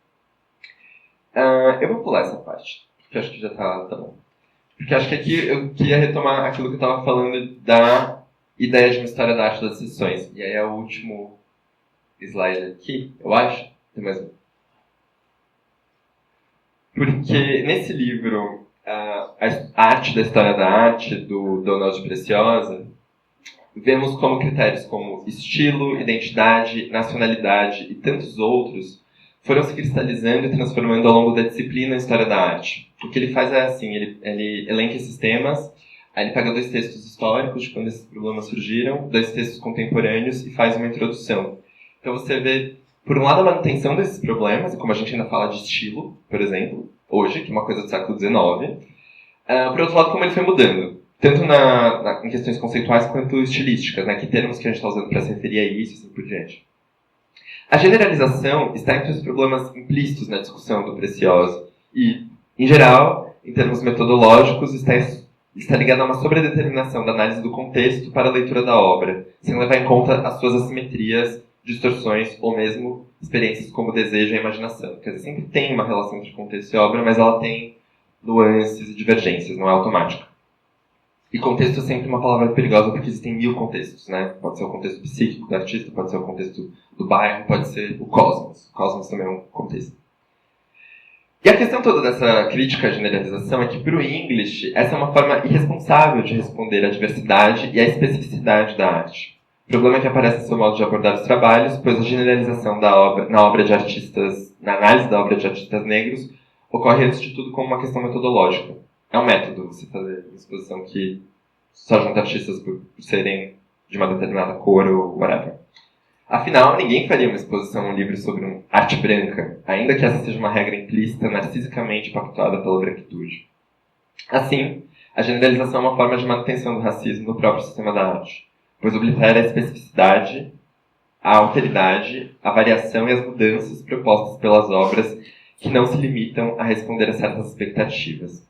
Eu vou pular essa parte, porque acho que já tá bom. Porque acho que aqui eu queria retomar aquilo que eu estava falando da ideia de uma história da arte das sessões. E aí é o último slide aqui, eu acho. Tem mais um. Porque nesse livro, a arte da história da arte, do Donald Preciosa, vemos como critérios como estilo, identidade, nacionalidade e tantos outros foram se cristalizando e transformando ao longo da disciplina História da Arte. O que ele faz é assim, ele elenca esses temas, aí ele pega 2 textos históricos de quando esses problemas surgiram, 2 textos contemporâneos e faz uma introdução. Então você vê, por um lado, a manutenção desses problemas, e como a gente ainda fala de estilo, por exemplo, hoje, que é uma coisa do século XIX, por outro lado, como ele foi mudando, tanto em questões conceituais quanto estilísticas, né, que termos que a gente está usando para se referir a isso e assim por diante. A generalização está entre os problemas implícitos na discussão do Preciosa e, em geral, em termos metodológicos, está ligada a uma sobredeterminação da análise do contexto para a leitura da obra, sem levar em conta as suas assimetrias, distorções ou mesmo experiências como desejo e imaginação. Quer dizer, sempre tem uma relação entre contexto e obra, mas ela tem nuances e divergências, não é automática. E contexto é sempre uma palavra perigosa porque existem 1000 contextos, né? Pode ser o contexto psíquico do artista, pode ser o contexto do bairro, pode ser o cosmos. O cosmos também é um contexto. E a questão toda dessa crítica à generalização é que, para o English, essa é uma forma irresponsável de responder à diversidade e à especificidade da arte. O problema é que aparece no seu modo de abordar os trabalhos, pois a generalização da obra, na análise da obra de artistas negros, ocorre antes de tudo como uma questão metodológica. É um método você fazer uma exposição que só junta artistas por serem de uma determinada cor ou whatever. Afinal, ninguém faria uma exposição, um livro sobre arte branca, ainda que essa seja uma regra implícita, narcisicamente pactuada pela branquitude. Assim, a generalização é uma forma de manutenção do racismo no próprio sistema da arte, pois oblitera a especificidade, a alteridade, a variação e as mudanças propostas pelas obras que não se limitam a responder a certas expectativas.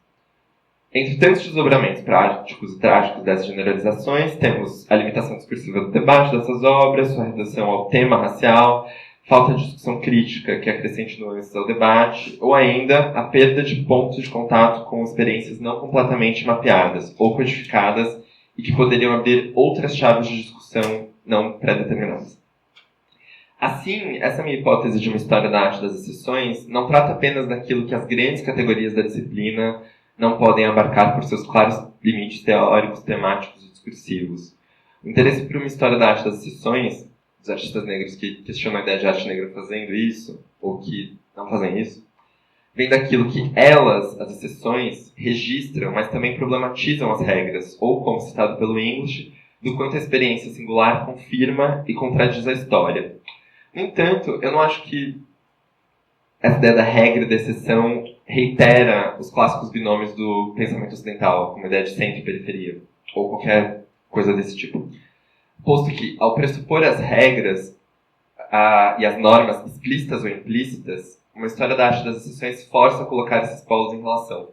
Entre tantos desdobramentos práticos e trágicos dessas generalizações, temos a limitação discursiva do debate dessas obras, sua redução ao tema racial, falta de discussão crítica que acrescente nuances ao debate, ou ainda a perda de pontos de contato com experiências não completamente mapeadas ou codificadas e que poderiam abrir outras chaves de discussão não pré-determinadas. Assim, essa minha hipótese de uma história da arte das exceções não trata apenas daquilo que as grandes categorias da disciplina não podem abarcar por seus claros limites teóricos, temáticos e discursivos. O interesse por uma história da arte das exceções, os artistas negros que questionam a ideia de arte negra fazendo isso, ou que não fazem isso, vem daquilo que elas, as exceções, registram, mas também problematizam as regras, ou, como citado pelo English, do quanto a experiência singular confirma e contradiz a história. No entanto, eu não acho que essa ideia da regra e da exceção reitera os clássicos binômios do pensamento ocidental, como a ideia de centro e periferia, ou qualquer coisa desse tipo. Posto que, ao pressupor as regras e as normas explícitas ou implícitas, uma história da arte das exceções força a colocar esses polos em relação,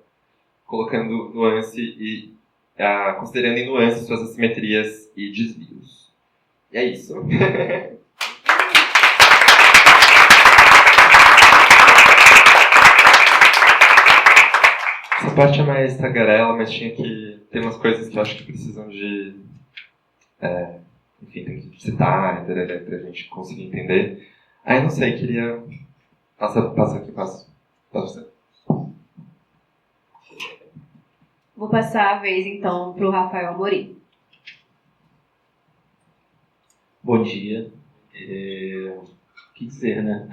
colocando nuance e considerando em nuance suas assimetrias e desvios. E é isso. Essa parte é mais tagarela, mas tinha que ter umas coisas que eu acho que precisam de... enfim, tem que citar, pra gente conseguir entender. Aí, não sei, queria... Passa aqui, passa você. Vou passar a vez, então, para o Rafael Amorim. Bom dia. O que dizer, né?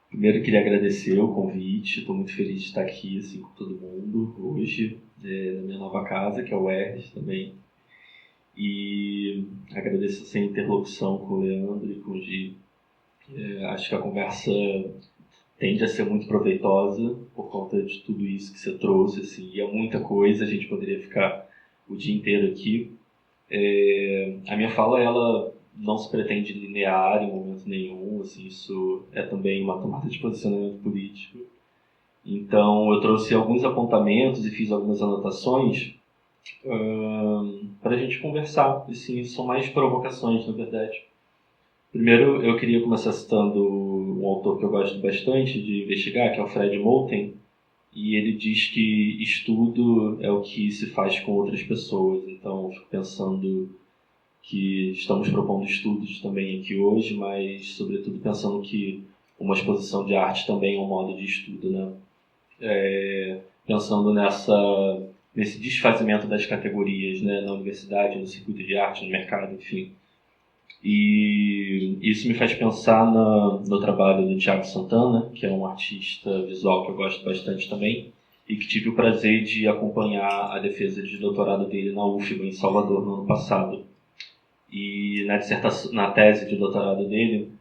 Primeiro, eu queria agradecer o convite. Estou muito feliz de estar aqui, assim, com todo mundo, hoje, na minha nova casa, que é o ERS também. E agradeço essa interlocução com o Leandro e com o Gi. Acho que a conversa tende a ser muito proveitosa por conta de tudo isso que você trouxe, assim, e é muita coisa, a gente poderia ficar o dia inteiro aqui. A minha fala, ela não se pretende linear em momento nenhum, assim, isso é também uma tomada de posicionamento político. Então, eu trouxe alguns apontamentos e fiz algumas anotações para a gente conversar, assim, são mais provocações, na verdade. Primeiro, eu queria começar citando um autor que eu gosto bastante de investigar, que é o Fred Moten, e ele diz que estudo é o que se faz com outras pessoas. Então, eu fico pensando que estamos propondo estudos também aqui hoje, mas, sobretudo, pensando que uma exposição de arte também é um modo de estudo, né? Pensando nesse desfazimento das categorias, né? Na universidade, no circuito de arte, no mercado, enfim. E isso me faz pensar no trabalho do Thiago Santana, que é um artista visual que eu gosto bastante também, e que tive o prazer de acompanhar a defesa de doutorado dele na UFBA, em Salvador, no ano passado. E na tese de doutorado dele,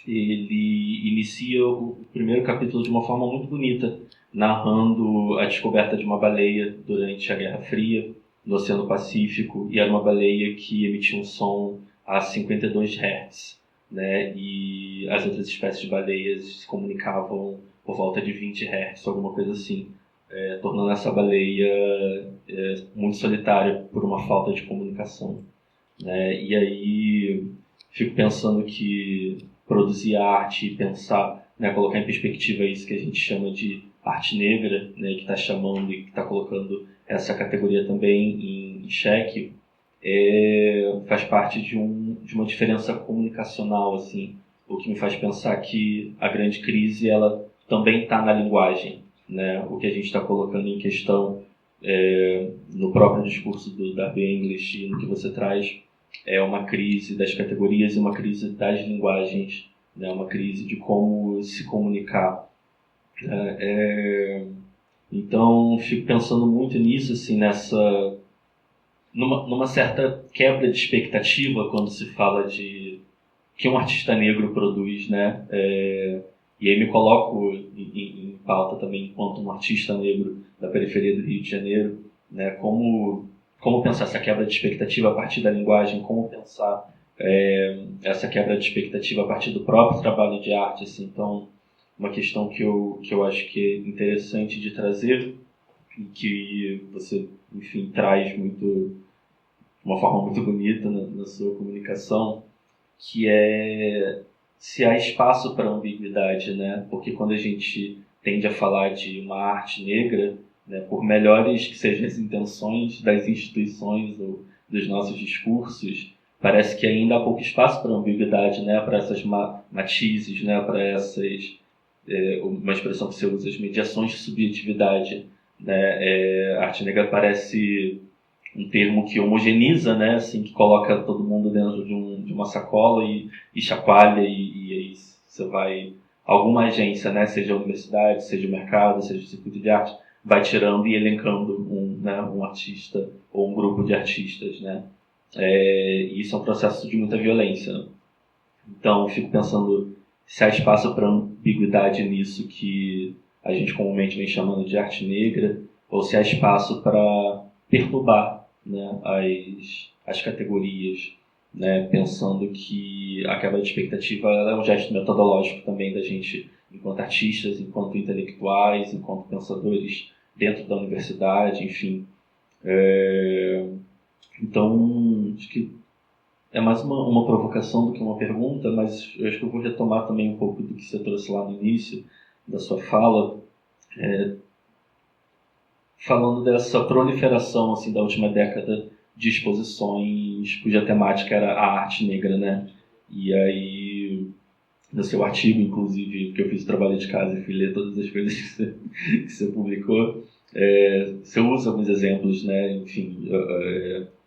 ele inicia o primeiro capítulo de uma forma muito bonita, narrando a descoberta de uma baleia durante a Guerra Fria, no Oceano Pacífico, e era uma baleia que emitia um som a 52 Hz, né? E as outras espécies de baleias se comunicavam por volta de 20 Hz, alguma coisa assim, tornando essa baleia muito solitária por uma falta de comunicação, né? E aí fico pensando que produzir arte e pensar, né, colocar em perspectiva isso que a gente chama de arte negra, né, que está chamando e que está colocando essa categoria também em xeque, faz parte de uma diferença comunicacional, assim, o que me faz pensar que a grande crise ela também está na linguagem, né? O que a gente está colocando em questão no próprio discurso do Darby English e no que você traz é uma crise das categorias e uma crise das linguagens, né? Uma crise de como se comunicar. Então, fico pensando muito nisso, assim, numa certa quebra de expectativa quando se fala de que um artista negro produz, né? E aí me coloco em pauta também enquanto um artista negro da periferia do Rio de Janeiro, né? Como pensar essa quebra de expectativa a partir da linguagem, como pensar essa quebra de expectativa a partir do próprio trabalho de arte, assim. Então, uma questão que eu acho que é interessante de trazer e que você, enfim, traz de uma forma muito bonita na sua comunicação, que é se há espaço para ambiguidade, né? Porque quando a gente tende a falar de uma arte negra, né, por melhores que sejam as intenções das instituições ou dos nossos discursos, parece que ainda há pouco espaço para ambiguidade, né, para essas matizes, né, para essas, uma expressão que você usa, as mediações de subjetividade, né, a arte negra parece um termo que homogeniza, né, assim, que coloca todo mundo dentro de uma sacola e chacoalha e aí você vai, alguma agência, né, seja a universidade, seja o mercado, seja o circuito de arte, vai tirando e elencando um artista ou um grupo de artistas, né. E isso é um processo de muita violência, né? Então, eu fico pensando se há espaço para ambiguidade nisso que a gente comumente vem chamando de arte negra, ou se há espaço para perturbar, né, as categorias, né, pensando que a quebra de expectativa ela é um gesto metodológico também da gente, enquanto artistas, enquanto intelectuais, enquanto pensadores dentro da universidade, enfim. Então, acho que é mais uma provocação do que uma pergunta, mas eu acho que eu vou retomar também um pouco do que você trouxe lá no início da sua fala, falando dessa proliferação assim, da última década de exposições cuja temática era a arte negra, né? E aí, no seu artigo, inclusive, que eu fiz o trabalho de casa e fui ler todas as coisas que você publicou, você usa alguns exemplos, né? Enfim,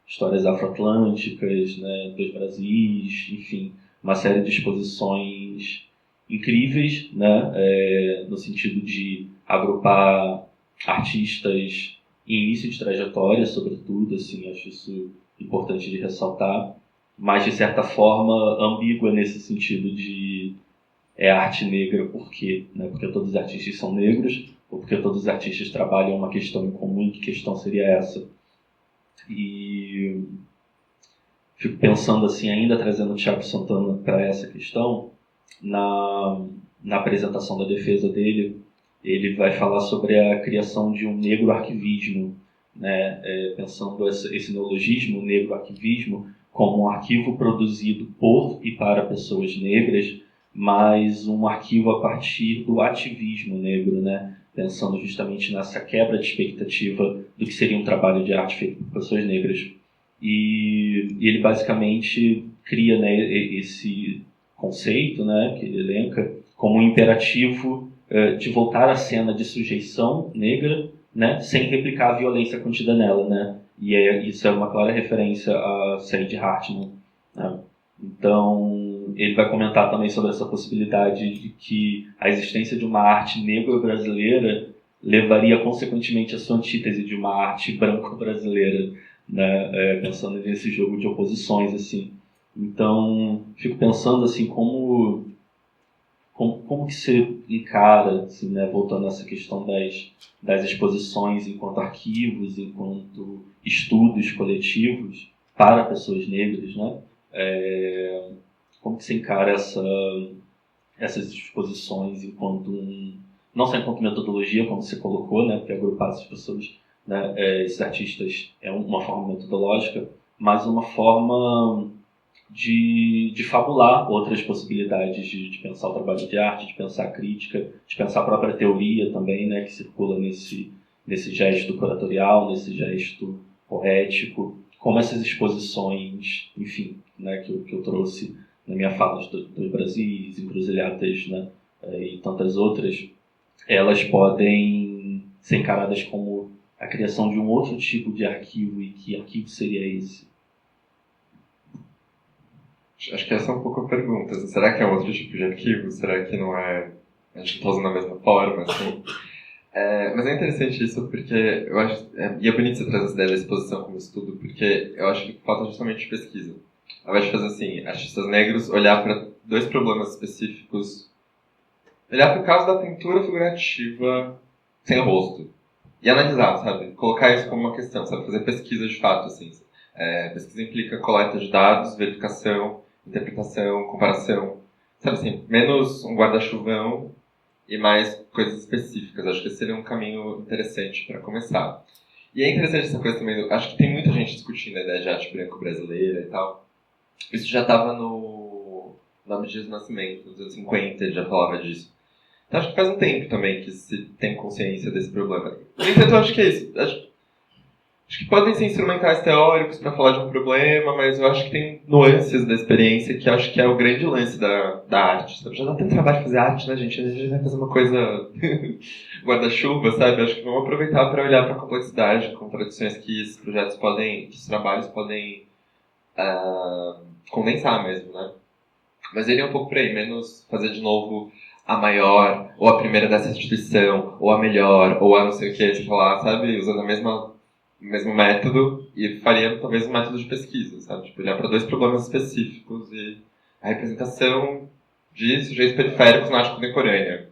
histórias afroatlânticas, né? Dois Brasis, enfim, uma série de exposições incríveis, né? No sentido de agrupar artistas em início de trajetória, sobretudo, assim, acho isso importante de ressaltar, mas de certa forma ambígua nesse sentido de arte negra por quê? Né? Porque todos os artistas são negros ou porque todos os artistas trabalham uma questão em comum, que questão seria essa? E fico pensando assim, ainda trazendo o Tiago Santana para essa questão, na apresentação da defesa dele, ele vai falar sobre a criação de um negro arquivismo, né? Pensando esse neologismo, o negro arquivismo, como um arquivo produzido por e para pessoas negras, mas um arquivo a partir do ativismo negro, né? Pensando justamente nessa quebra de expectativa do que seria um trabalho de arte feito por pessoas negras. E ele basicamente cria, né, esse conceito, né, que ele elenca como um imperativo de voltar à cena de sujeição negra, né, sem replicar a violência contida nela, né? E isso é uma clara referência a Said Hartman, né? Então, ele vai comentar também sobre essa possibilidade de que a existência de uma arte negro-brasileira levaria, consequentemente, à sua antítese de uma arte branco-brasileira, né? Pensando nesse jogo de oposições, assim. Então, fico pensando, assim, como que você encara, assim, né, voltando a essa questão das exposições enquanto arquivos, enquanto estudos coletivos para pessoas negras, né? Como que você encara essas exposições enquanto não só enquanto metodologia, como você colocou, né, porque agrupar essas pessoas, né, esses artistas é uma forma metodológica, mas uma forma de fabular outras possibilidades de pensar o trabalho de arte, de pensar a crítica, de pensar a própria teoria também, né, que circula nesse gesto curatorial, nesse gesto poético, como essas exposições, enfim, né, que eu trouxe na minha fala dos Brasis, Encruzilhadas, né, e tantas outras, elas podem ser encaradas como a criação de um outro tipo de arquivo, e que arquivo seria esse? Acho que essa é um pouco a pergunta. Será que é um outro tipo de arquivo? Será que não é... A gente não está usando a mesma forma, assim? Mas é interessante isso porque eu acho... E é bonito você trazer essa ideia da exposição como estudo, porque eu acho que falta justamente de pesquisa. Ao invés de fazer assim, artistas negros olhar para dois problemas específicos, olhar para o caso da pintura figurativa sem o rosto e analisar, sabe? Colocar isso como uma questão, sabe? Fazer pesquisa de fato, assim. Pesquisa implica coleta de dados, verificação, interpretação, comparação, sabe assim, menos um guarda-chuvão e mais coisas específicas. Acho que esse seria um caminho interessante para começar. E é interessante essa coisa também, acho que tem muita gente discutindo a ideia de arte branco brasileira e tal. Isso já estava no Abdias do Nascimento, nos anos 50, ele já falava disso. Então acho que faz um tempo também que se tem consciência desse problema. No entanto, eu acho que é isso. Acho acho que podem ser instrumentais teóricos para falar de um problema, mas eu acho que tem nuances da experiência que acho que é o grande lance da arte. Sabe? Já dá tanto trabalho de fazer arte, né, gente? A gente vai fazer uma coisa guarda-chuva, sabe? Acho que vamos aproveitar para olhar para a complexidade, contradições que esses projetos podem, que esses trabalhos podem condensar mesmo, né? Mas ele é um pouco por aí, menos fazer de novo a maior, ou a primeira dessa instituição, ou a melhor, ou a não sei o que, tipo lá, sabe? Usando o mesmo método, e faria talvez um método de pesquisa, sabe? Tipo, olhar para 2 problemas específicos e a representação de sujeitos periféricos na arte contemporânea.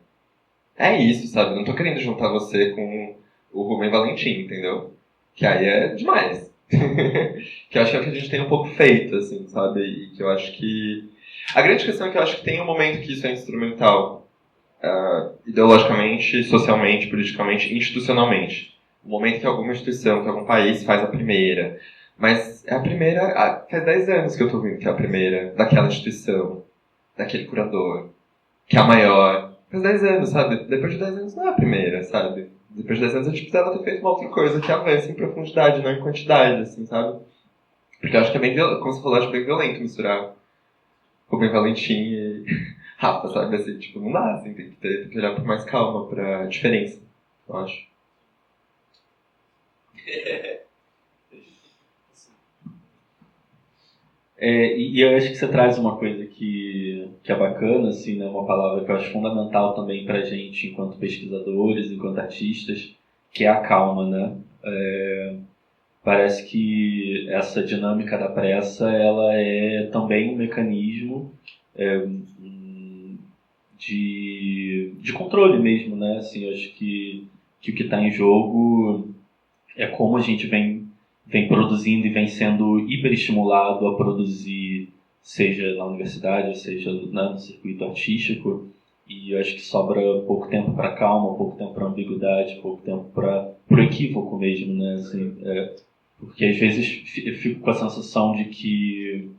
É isso, sabe? Não tô querendo juntar você com o Rubem Valentim, entendeu? Que aí é demais. Que eu acho que é o que a gente tem um pouco feito, assim, sabe? E que eu acho que... A grande questão é que eu acho que tem um momento que isso é instrumental, ideologicamente, socialmente, politicamente, institucionalmente. O momento que alguma instituição, que algum país faz a primeira. Mas é a primeira... Faz 10 anos que eu tô vendo que é a primeira daquela instituição, daquele curador, que é a maior. Faz 10 anos, sabe? Depois de 10 anos não é a primeira, sabe? Depois de 10 anos a gente precisava ter feito uma outra coisa que avance em profundidade, não em quantidade, assim, sabe? Porque eu acho que é bem violento, como você falou, acho bem violento misturar Rubem Valentim e Rafa, sabe? Assim, tipo, não dá, assim, tem que olhar com mais calma pra diferença, eu acho. E eu acho que você traz uma coisa que é bacana, assim, né? Uma palavra que eu acho fundamental também pra gente, enquanto pesquisadores, enquanto artistas, que é a calma, né? Parece que essa dinâmica da pressa, ela é também um mecanismo de controle mesmo, né? Assim, eu acho que o que está em jogo é como a gente vem produzindo e vem sendo hiperestimulado a produzir, seja na universidade, seja no circuito artístico, e eu acho que sobra pouco tempo para calma, pouco tempo para ambiguidade, pouco tempo para o equívoco mesmo, né? Assim, porque às vezes eu fico com a sensação de que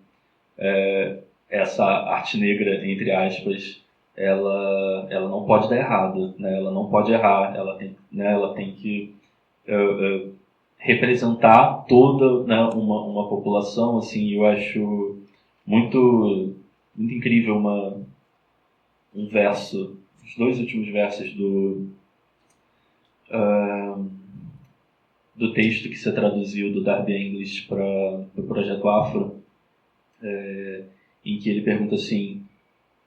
essa arte negra, entre aspas, ela não pode dar errado, né? Ela não pode errar, ela tem que representar toda, né, uma população, assim. Eu acho muito incrível um verso, os 2 últimos versos do texto que você traduziu do Darby English para o Projeto Afro, em que ele pergunta assim: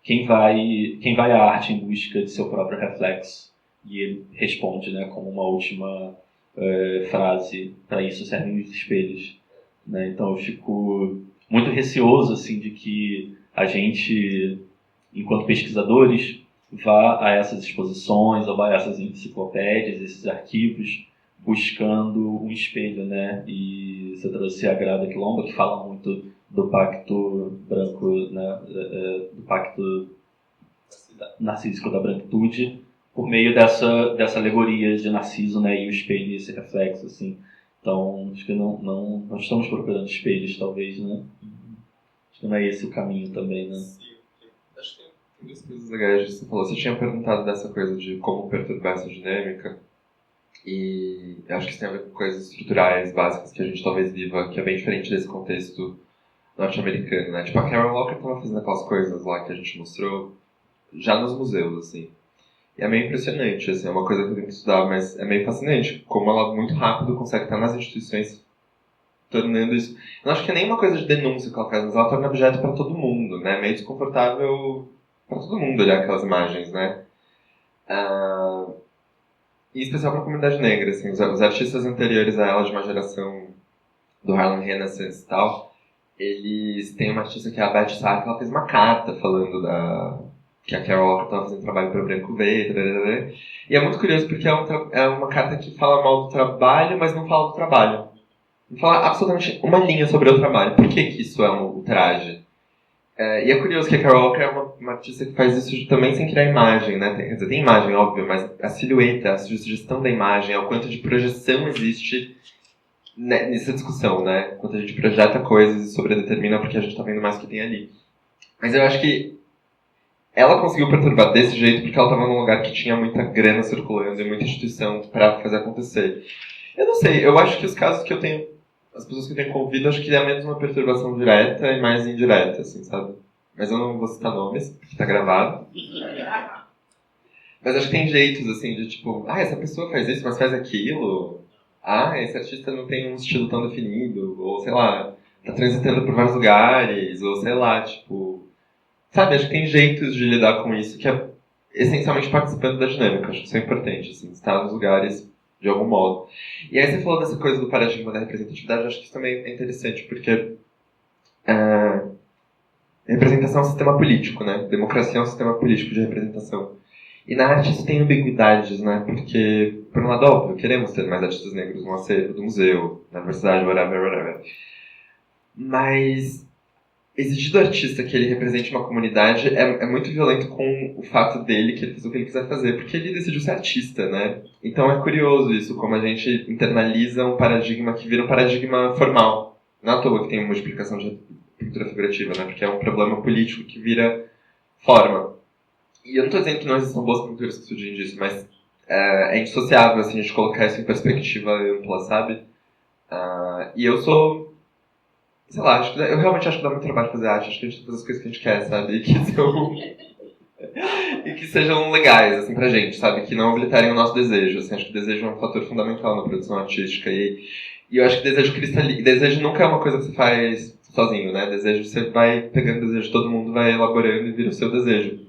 quem vai à arte em busca de seu próprio reflexo? E ele responde, né, como uma última frase: para isso servem os espelhos, né? Então eu fico muito receoso, assim, de que a gente, enquanto pesquisadores, vá a essas exposições ou vá a essas enciclopédias, esses arquivos, buscando um espelho, né? E você trouxe a Grada Quilomba, que fala muito do pacto branco, né? Do pacto narcísico da branquitude, por meio dessa alegoria de Narciso, né? E o espelho e esse reflexo, assim. Então, acho que não estamos procurando espelhos, talvez, né? Acho que não é esse o caminho também, né? Sim. Acho que tem 2 coisas legais que você falou. Você tinha perguntado dessa coisa de como perturbar essa dinâmica. E eu acho que isso tem a ver com coisas estruturais, básicas, que a gente talvez viva, que é bem diferente desse contexto norte-americano, né? Tipo, a Carol Walker estava fazendo aquelas coisas lá que a gente mostrou já nos museus, assim. E é meio impressionante, assim, é uma coisa que eu tenho que estudar, mas é meio fascinante como ela muito rápido consegue estar nas instituições tornando isso... Eu não acho que é nem uma coisa de denúncia que ela faz, mas ela torna objeto para todo mundo, né? Meio desconfortável para todo mundo olhar aquelas imagens, né? Em especial para a comunidade negra, assim, os artistas anteriores a ela, de uma geração do Harlem Renaissance e tal, eles têm uma artista que é a Beth Sark, que ela fez uma carta falando que a Carol Walker estava fazendo trabalho para o Branco V, e é muito curioso porque é uma carta que fala mal do trabalho, mas não fala do trabalho. Não fala absolutamente uma linha sobre o trabalho. Por que isso é um ultraje? E é curioso que a Carol Walker é uma artista que faz isso também sem criar imagem, né? Quer dizer, tem imagem, óbvio, mas a silhueta, a sugestão da imagem, o quanto de projeção existe nessa discussão, né? Quanto a gente projeta coisas e sobredetermina porque a gente tá vendo mais o que tem ali. Mas eu acho que ela conseguiu perturbar desse jeito porque ela estava num lugar que tinha muita grana circulando e muita instituição para fazer acontecer. Eu não sei, eu acho que os casos que eu tenho, as pessoas que eu tenho convido, acho que é menos uma perturbação direta e mais indireta, assim, sabe? Mas eu não vou citar nomes, porque tá gravado. Mas acho que tem jeitos, assim, de tipo, essa pessoa faz isso, mas faz aquilo. Esse artista não tem um estilo tão definido, ou sei lá, tá transitando por vários lugares, ou sei lá, tipo... Sabe, acho que tem jeitos de lidar com isso que é essencialmente participando da dinâmica. Acho que isso é importante, assim, estar nos lugares de algum modo. E aí você falou dessa coisa do paradigma da representatividade, acho que isso também é interessante, porque representação é um sistema político, né? Democracia é um sistema político de representação. E na arte isso tem ambiguidades, né? Porque, por um lado, óbvio, queremos ter mais artistas negros no acervo do museu, na universidade, whatever. Mas exigir do artista que ele represente uma comunidade é muito violento com o fato dele que ele fez o que ele quiser fazer, porque ele decidiu ser artista, né? Então é curioso isso, como a gente internaliza um paradigma que vira um paradigma formal. Não é à toa que tem uma multiplicação de pintura figurativa, né? Porque é um problema político que vira forma. E eu não estou dizendo que não existam boas pinturas que surgem disso, mas é indissociável assim, a gente colocar isso em perspectiva ampla, sabe? E eu sou... Sei lá, eu realmente acho que dá muito trabalho fazer arte. Acho que a gente tem que fazer as coisas que a gente quer, sabe? E que sejam legais, assim, pra gente, sabe? Que não habilitarem o nosso desejo. Assim, acho que o desejo é um fator fundamental na produção artística. E eu acho que desejo nunca é uma coisa que você faz sozinho, né? Desejo, você vai pegando o desejo de todo mundo, vai elaborando e vira o seu desejo.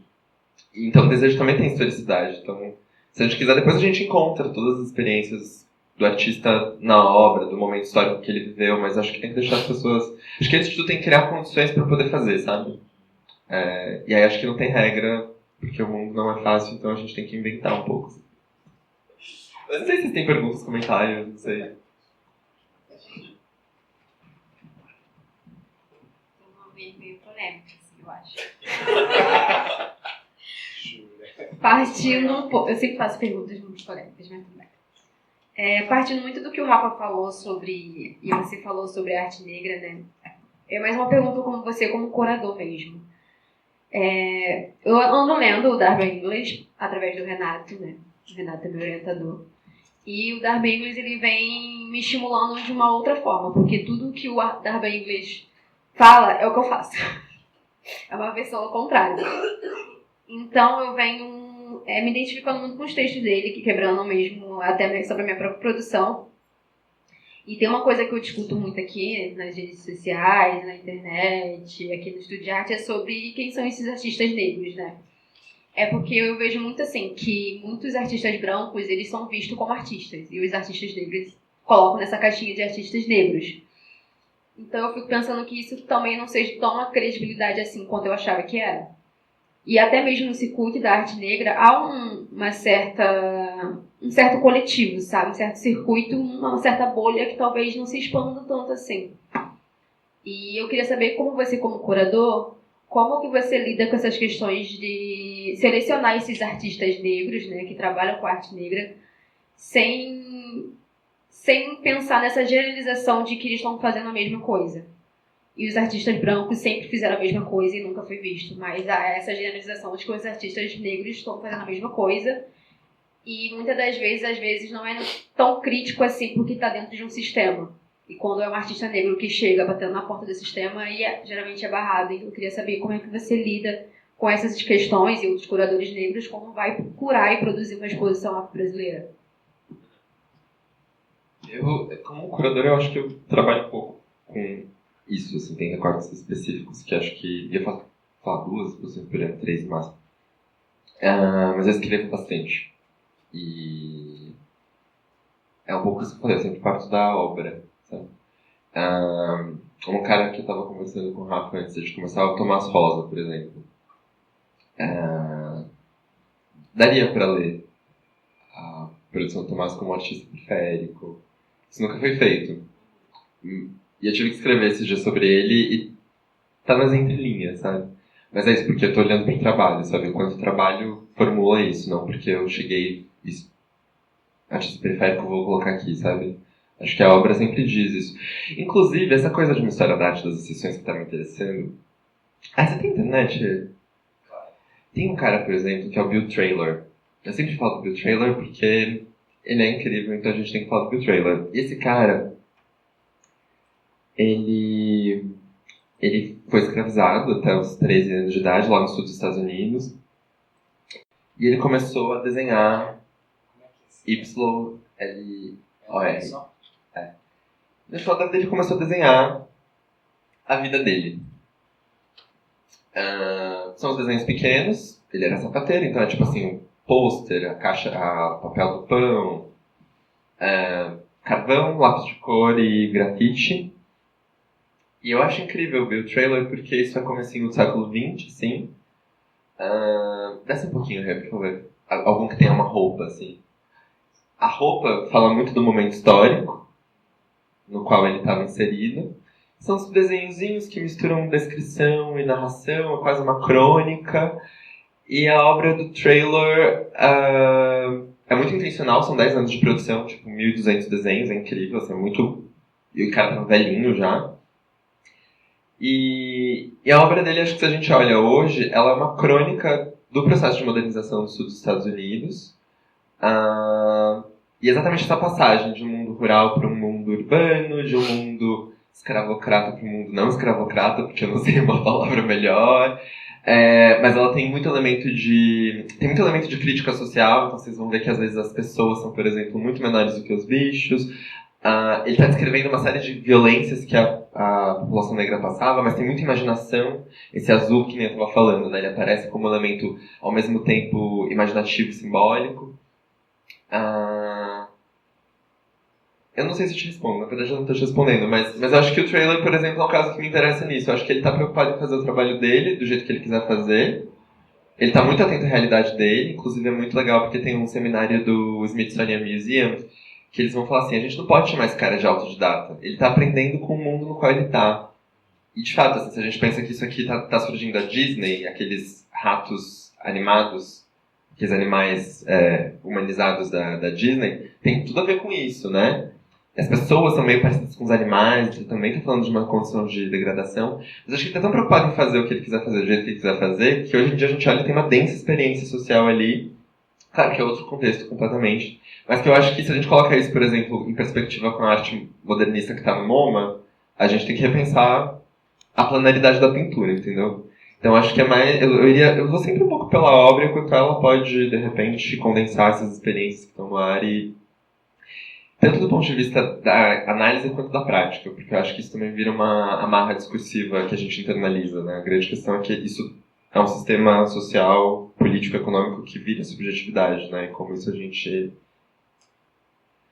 Então, o desejo também tem historicidade. Então, se a gente quiser, depois a gente encontra todas as experiências do artista na obra, do momento histórico que ele viveu, mas acho que tem que deixar as pessoas... Acho que antes de tudo tem que criar condições para poder fazer, sabe? E aí acho que não tem regra, porque o mundo não é fácil, então a gente tem que inventar um pouco. Mas não sei se vocês têm perguntas, comentários, não sei. Meio polêmica, assim, eu acho. Partindo um pouco... Eu sempre faço perguntas muito polêmicas, mas tudo bem. Partindo muito do que o Rafa falou sobre... E você falou sobre a arte negra, né? É mais uma pergunta como você, como curador mesmo. Eu ando lendo o Darby Ingles através do Renato, né? O Renato é meu orientador. E o Darby Ingles, ele vem me estimulando de uma outra forma, porque tudo que o Darby Ingles fala é o que eu faço. É uma versão ao contrário. Então eu venho me identificando muito com os textos dele, que quebrando mesmo até sobre a minha própria produção. E tem uma coisa que eu discuto muito aqui nas redes sociais, na internet, aqui no Estúdio de Arte, é sobre quem são esses artistas negros, né? É porque eu vejo muito assim, que muitos artistas brancos, eles são vistos como artistas, e os artistas negros colocam nessa caixinha de artistas negros. Então eu fico pensando que isso também não seja tão uma credibilidade assim quanto eu achava que era. E até mesmo no circuito da arte negra há um certo coletivo, sabe? Um certo circuito, uma certa bolha que talvez não se expanda tanto assim. E eu queria saber como você, como curador, como que você lida com essas questões de selecionar esses artistas negros, né, que trabalham com arte negra, sem pensar nessa generalização de que eles estão fazendo a mesma coisa. E os artistas brancos sempre fizeram a mesma coisa e nunca foi visto. Mas há essa generalização de que os artistas negros estão fazendo a mesma coisa. E muitas das vezes, às vezes, não é tão crítico assim porque está dentro de um sistema. E quando é um artista negro que chega batendo na porta do sistema, aí geralmente é barrado. Então eu queria saber como é que você lida com essas questões e outros curadores negros, como vai curar e produzir uma exposição afro-brasileira. Como curador, eu acho que eu trabalho um pouco com isso, assim, tem recortes específicos que acho que ia falar duas, você poderia 3 no máximo. Mas eu escrevo bastante. E é um pouco isso que eu falei, eu sempre parto da obra, sabe? Um cara que eu estava conversando com o Rafa antes de começar, é o Tomás Rosa, por exemplo. Daria para ler a produção do Tomás como artista periférico. Isso nunca foi feito. E eu tive que escrever esse dia sobre ele e tá nas entrelinhas, sabe? Mas é isso, porque eu tô olhando pro trabalho, sabe? Enquanto o trabalho formula isso, não porque eu cheguei e artista periférico eu vou colocar aqui, sabe? Acho que a obra sempre diz isso. Inclusive, essa coisa de uma história da arte das exceções que tá me interessando... você tem internet? Tem um cara, por exemplo, que é o Bill Traylor. Eu sempre falo do Bill Traylor porque ele é incrível, então a gente tem que falar do Bill Traylor. E esse cara, ele foi escravizado até os 13 anos de idade, lá no sul dos Estados Unidos. E ele começou a desenhar Y-L-O-R. Na história dele, ele começou a desenhar a vida dele. São os desenhos pequenos. Ele era sapateiro, então é tipo assim, um pôster, a caixa, papel do pão, carvão, lápis de cor e grafite. E eu acho incrível o Bill Traylor porque isso é comecinho do século XX, sim. Desce um pouquinho, Rê, por favor. Algum que tenha uma roupa, assim. A roupa fala muito do momento histórico no qual ele estava inserido. São os desenhozinhos que misturam descrição e narração, é quase uma crônica. E a obra do Traylor é muito intencional, são 10 anos de produção, tipo 1.200 desenhos, é incrível, assim, é muito... E o cara tá velhinho já. E a obra dele, acho que se a gente olha hoje, ela é uma crônica do processo de modernização do sul dos Estados Unidos. E exatamente essa passagem de um mundo rural para um mundo urbano, de um mundo escravocrata para um mundo não escravocrata, porque eu não sei uma palavra melhor. Mas ela tem muito elemento de crítica social, então vocês vão ver que às vezes as pessoas são, por exemplo, muito menores do que os bichos. Ele está descrevendo uma série de violências que a população negra passava, mas tem muita imaginação. Esse azul que nem eu estava falando, né? Ele aparece como um elemento, ao mesmo tempo, imaginativo e simbólico. Eu não sei se eu te respondo, na verdade eu não estou te respondendo, mas eu acho que o Traylor, por exemplo, é um caso que me interessa nisso. Eu acho que ele está preocupado em fazer o trabalho dele, do jeito que ele quiser fazer. Ele está muito atento à realidade dele, inclusive é muito legal porque tem um seminário do Smithsonian Museum que eles vão falar assim, a gente não pode chamar esse cara de autodidata. Ele está aprendendo com o mundo no qual ele está. E de fato, assim, se a gente pensa que isso aqui está surgindo da Disney, aqueles ratos animados, aqueles animais humanizados da Disney, tem tudo a ver com isso, né? As pessoas são meio parecidas com os animais, ele também está falando de uma condição de degradação. Mas acho que ele está tão preocupado em fazer o que ele quiser fazer, do jeito que ele quiser fazer, que hoje em dia a gente olha e tem uma densa experiência social ali. Claro que é outro contexto completamente. Mas que eu acho que se a gente coloca isso, por exemplo, em perspectiva com a arte modernista que está no MoMA, a gente tem que repensar a planaridade da pintura, entendeu? Então acho que é mais... Eu vou sempre um pouco pela obra, enquanto ela pode, de repente, condensar essas experiências que estão no ar e... Tanto do ponto de vista da análise quanto da prática, porque eu acho que isso também vira uma amarra discursiva que a gente internaliza, né? A grande questão é que isso é um sistema social, político, econômico que vira subjetividade, né? E como isso a gente...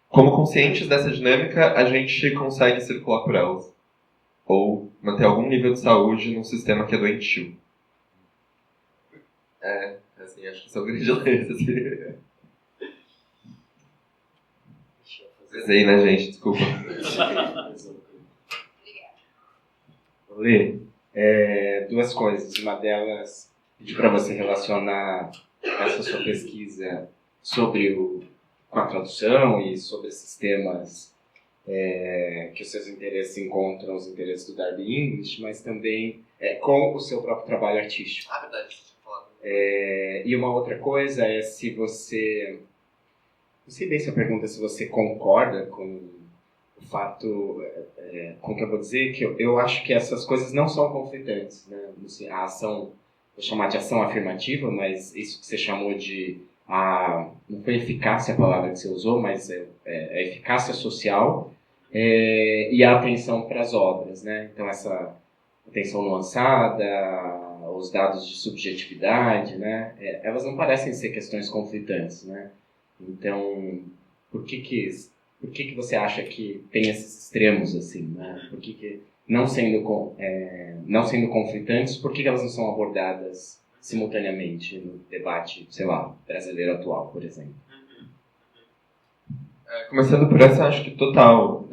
Como conscientes dessa dinâmica, a gente consegue circular por elas. Ou manter algum nível de saúde num sistema que é doentio. Assim, acho que isso é o grande lance, assim. Pesei, né, gente? Desculpa. Lê, duas coisas. Uma delas, pedi para você relacionar essa sua pesquisa com a tradução e sobre esses temas que os seus interesses encontram os interesses do Darby English, mas também com o seu próprio trabalho artístico. Verdade. E uma outra coisa é se você... Não sei bem se a pergunta é se você concorda com o fato, com o que eu vou dizer, que eu acho que essas coisas não são conflitantes, né? A ação, vou chamar de ação afirmativa, mas isso que você chamou de... não foi eficácia a palavra que você usou, mas a eficácia social e a atenção para as obras, né? Então essa atenção nuançada, os dados de subjetividade, né? Elas não parecem ser questões conflitantes, né? Então, por que você acha que tem esses extremos assim, né? Por que não sendo conflitantes, por que elas não são abordadas simultaneamente no debate, sei lá, brasileiro atual, por exemplo? Começando por essa, acho que total.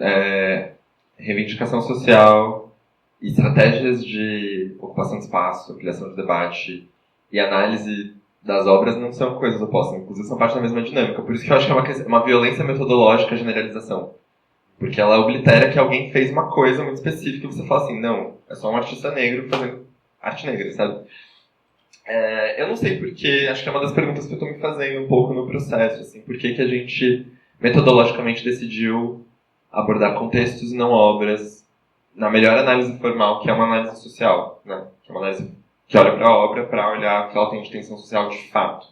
Reivindicação social, estratégias de ocupação de espaço, criação de debate e análise das obras não são coisas opostas, inclusive são parte da mesma dinâmica. Por isso que eu acho que é uma violência metodológica a generalização. Porque ela oblitera que alguém fez uma coisa muito específica e você fala assim, não, é só um artista negro fazendo arte negra, sabe? Eu não sei porque, acho que é uma das perguntas que eu estou me fazendo um pouco no processo, assim, por que a gente metodologicamente decidiu abordar contextos e não obras na melhor análise formal, que é uma análise social, né? Que é uma análise que olha para a obra para olhar o que ela tem de tensão social de fato.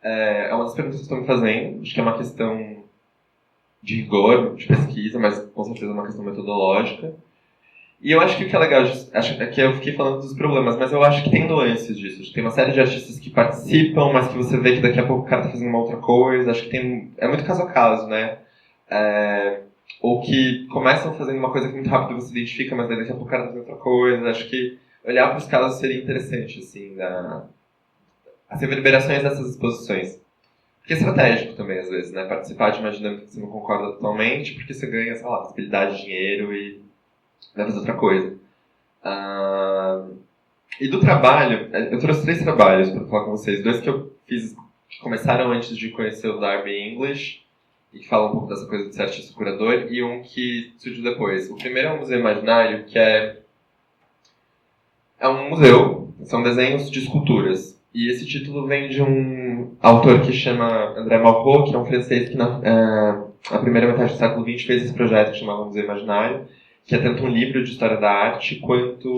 É uma das perguntas que estou me fazendo, acho que é uma questão de rigor, de pesquisa, mas com certeza é uma questão metodológica. E eu acho que o que é legal, é que eu fiquei falando dos problemas, mas eu acho que tem nuances disso. Tem uma série de artistas que participam, mas que você vê que daqui a pouco o cara está fazendo uma outra coisa. Acho que é muito caso a caso, né? Ou que começam fazendo uma coisa que muito rápido você identifica, mas daí daqui a pouco o cara está fazendo outra coisa. Acho que olhar para os casos seria interessante, assim, as reverberações dessas exposições. Porque é estratégico também, às vezes, né? Participar de uma dinâmica que você não concorda totalmente, porque você ganha, sei lá, visibilidade, dinheiro e vai fazer outra coisa. E do trabalho, eu trouxe 3 trabalhos para falar com vocês. 2 que eu fiz, que começaram antes de conhecer o Darby English, e que fala um pouco dessa coisa de ser artista curador, e um que surgiu depois. O primeiro é um museu imaginário, que é um museu, são desenhos de esculturas. E esse título vem de um autor que chama André Malraux, que é um francês que na primeira metade do século XX fez esse projeto que chamava Museu Imaginário, que é tanto um livro de história da arte quanto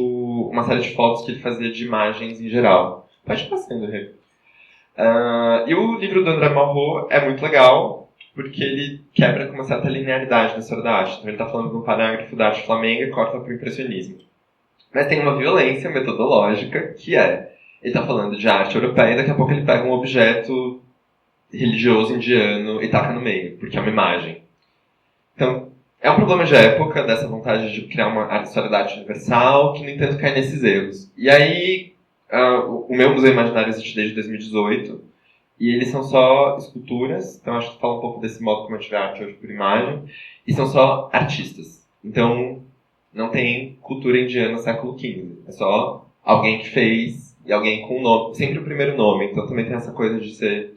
uma série de fotos que ele fazia de imagens em geral. Pode ir passando, Rê. E o livro do André Malraux é muito legal, porque ele quebra com uma certa linearidade na história da arte. Então ele está falando de um parágrafo da arte flamenga e corta para o impressionismo. Mas tem uma violência metodológica, que é, ele está falando de arte europeia e daqui a pouco ele pega um objeto religioso indiano e taca no meio, porque é uma imagem. Então, é um problema de época, dessa vontade de criar uma história da arte universal, que, no entanto, cai nesses erros. E aí, o meu Museu Imaginário existe desde 2018, e eles são só esculturas, então acho que fala um pouco desse modo como eu tiver arte hoje por imagem, e são só artistas. Então, não tem cultura indiana século XV, é só alguém que fez, e alguém com o nome, sempre o primeiro nome, então também tem essa coisa de ser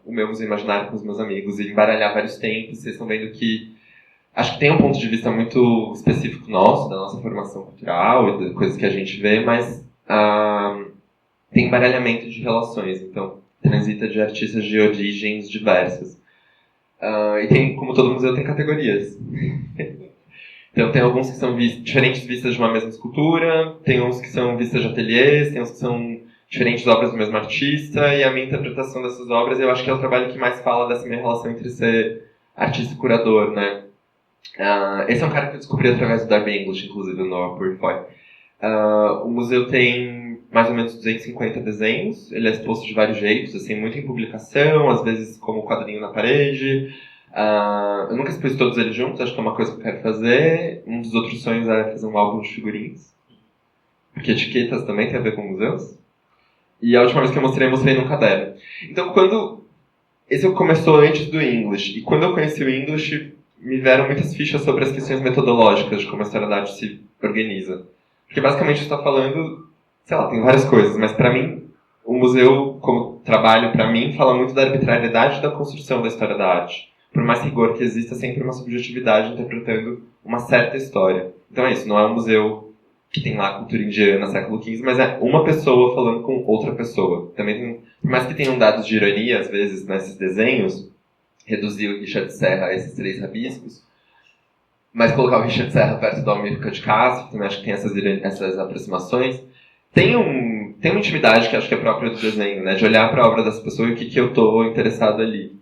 o meu Museu Imaginário com os meus amigos, e embaralhar vários tempos. Vocês estão vendo que acho que tem um ponto de vista muito específico nosso, da nossa formação cultural e das coisas que a gente vê, mas tem embaralhamento de relações, então transita de artistas de origens diversas. E tem, como todo museu, tem categorias. Então tem alguns que são diferentes vistas de uma mesma escultura, tem uns que são vistas de ateliês, tem uns que são diferentes obras do mesmo artista, e a minha interpretação dessas obras, eu acho que é o trabalho que mais fala dessa minha relação entre ser artista e curador, né? Esse é um cara que eu descobri através do Darby English, inclusive, no Purifoy. O museu tem mais ou menos 250 desenhos, ele é exposto de vários jeitos, assim, muito em publicação, às vezes como quadrinho na parede. Eu nunca expus todos eles juntos, acho que é uma coisa que eu quero fazer. Um dos outros sonhos é fazer um álbum de figurinhas, porque etiquetas também tem a ver com museus. E a última vez que eu mostrei num caderno. Então, esse começou antes do English, e quando eu conheci o English, me vieram muitas fichas sobre as questões metodológicas de como a história da arte se organiza. Porque basicamente está falando, sei lá, tem várias coisas, mas para mim, o museu, como trabalho para mim, fala muito da arbitrariedade da construção da história da arte. Por mais rigor que exista, sempre uma subjetividade interpretando uma certa história. Então é isso, não é um museu que tem lá a cultura indiana, século XV, mas é uma pessoa falando com outra pessoa. Também tem, por mais que tenham dados de ironia, às vezes, nesses desenhos, reduzir o Richard Serra a esses 3 rabiscos, mas colocar o Richard Serra perto do Almir Castro, que também acho que tem essas aproximações, tem uma intimidade que acho que é própria do desenho, né? De olhar para a obra dessa pessoa e o que eu estou interessado ali.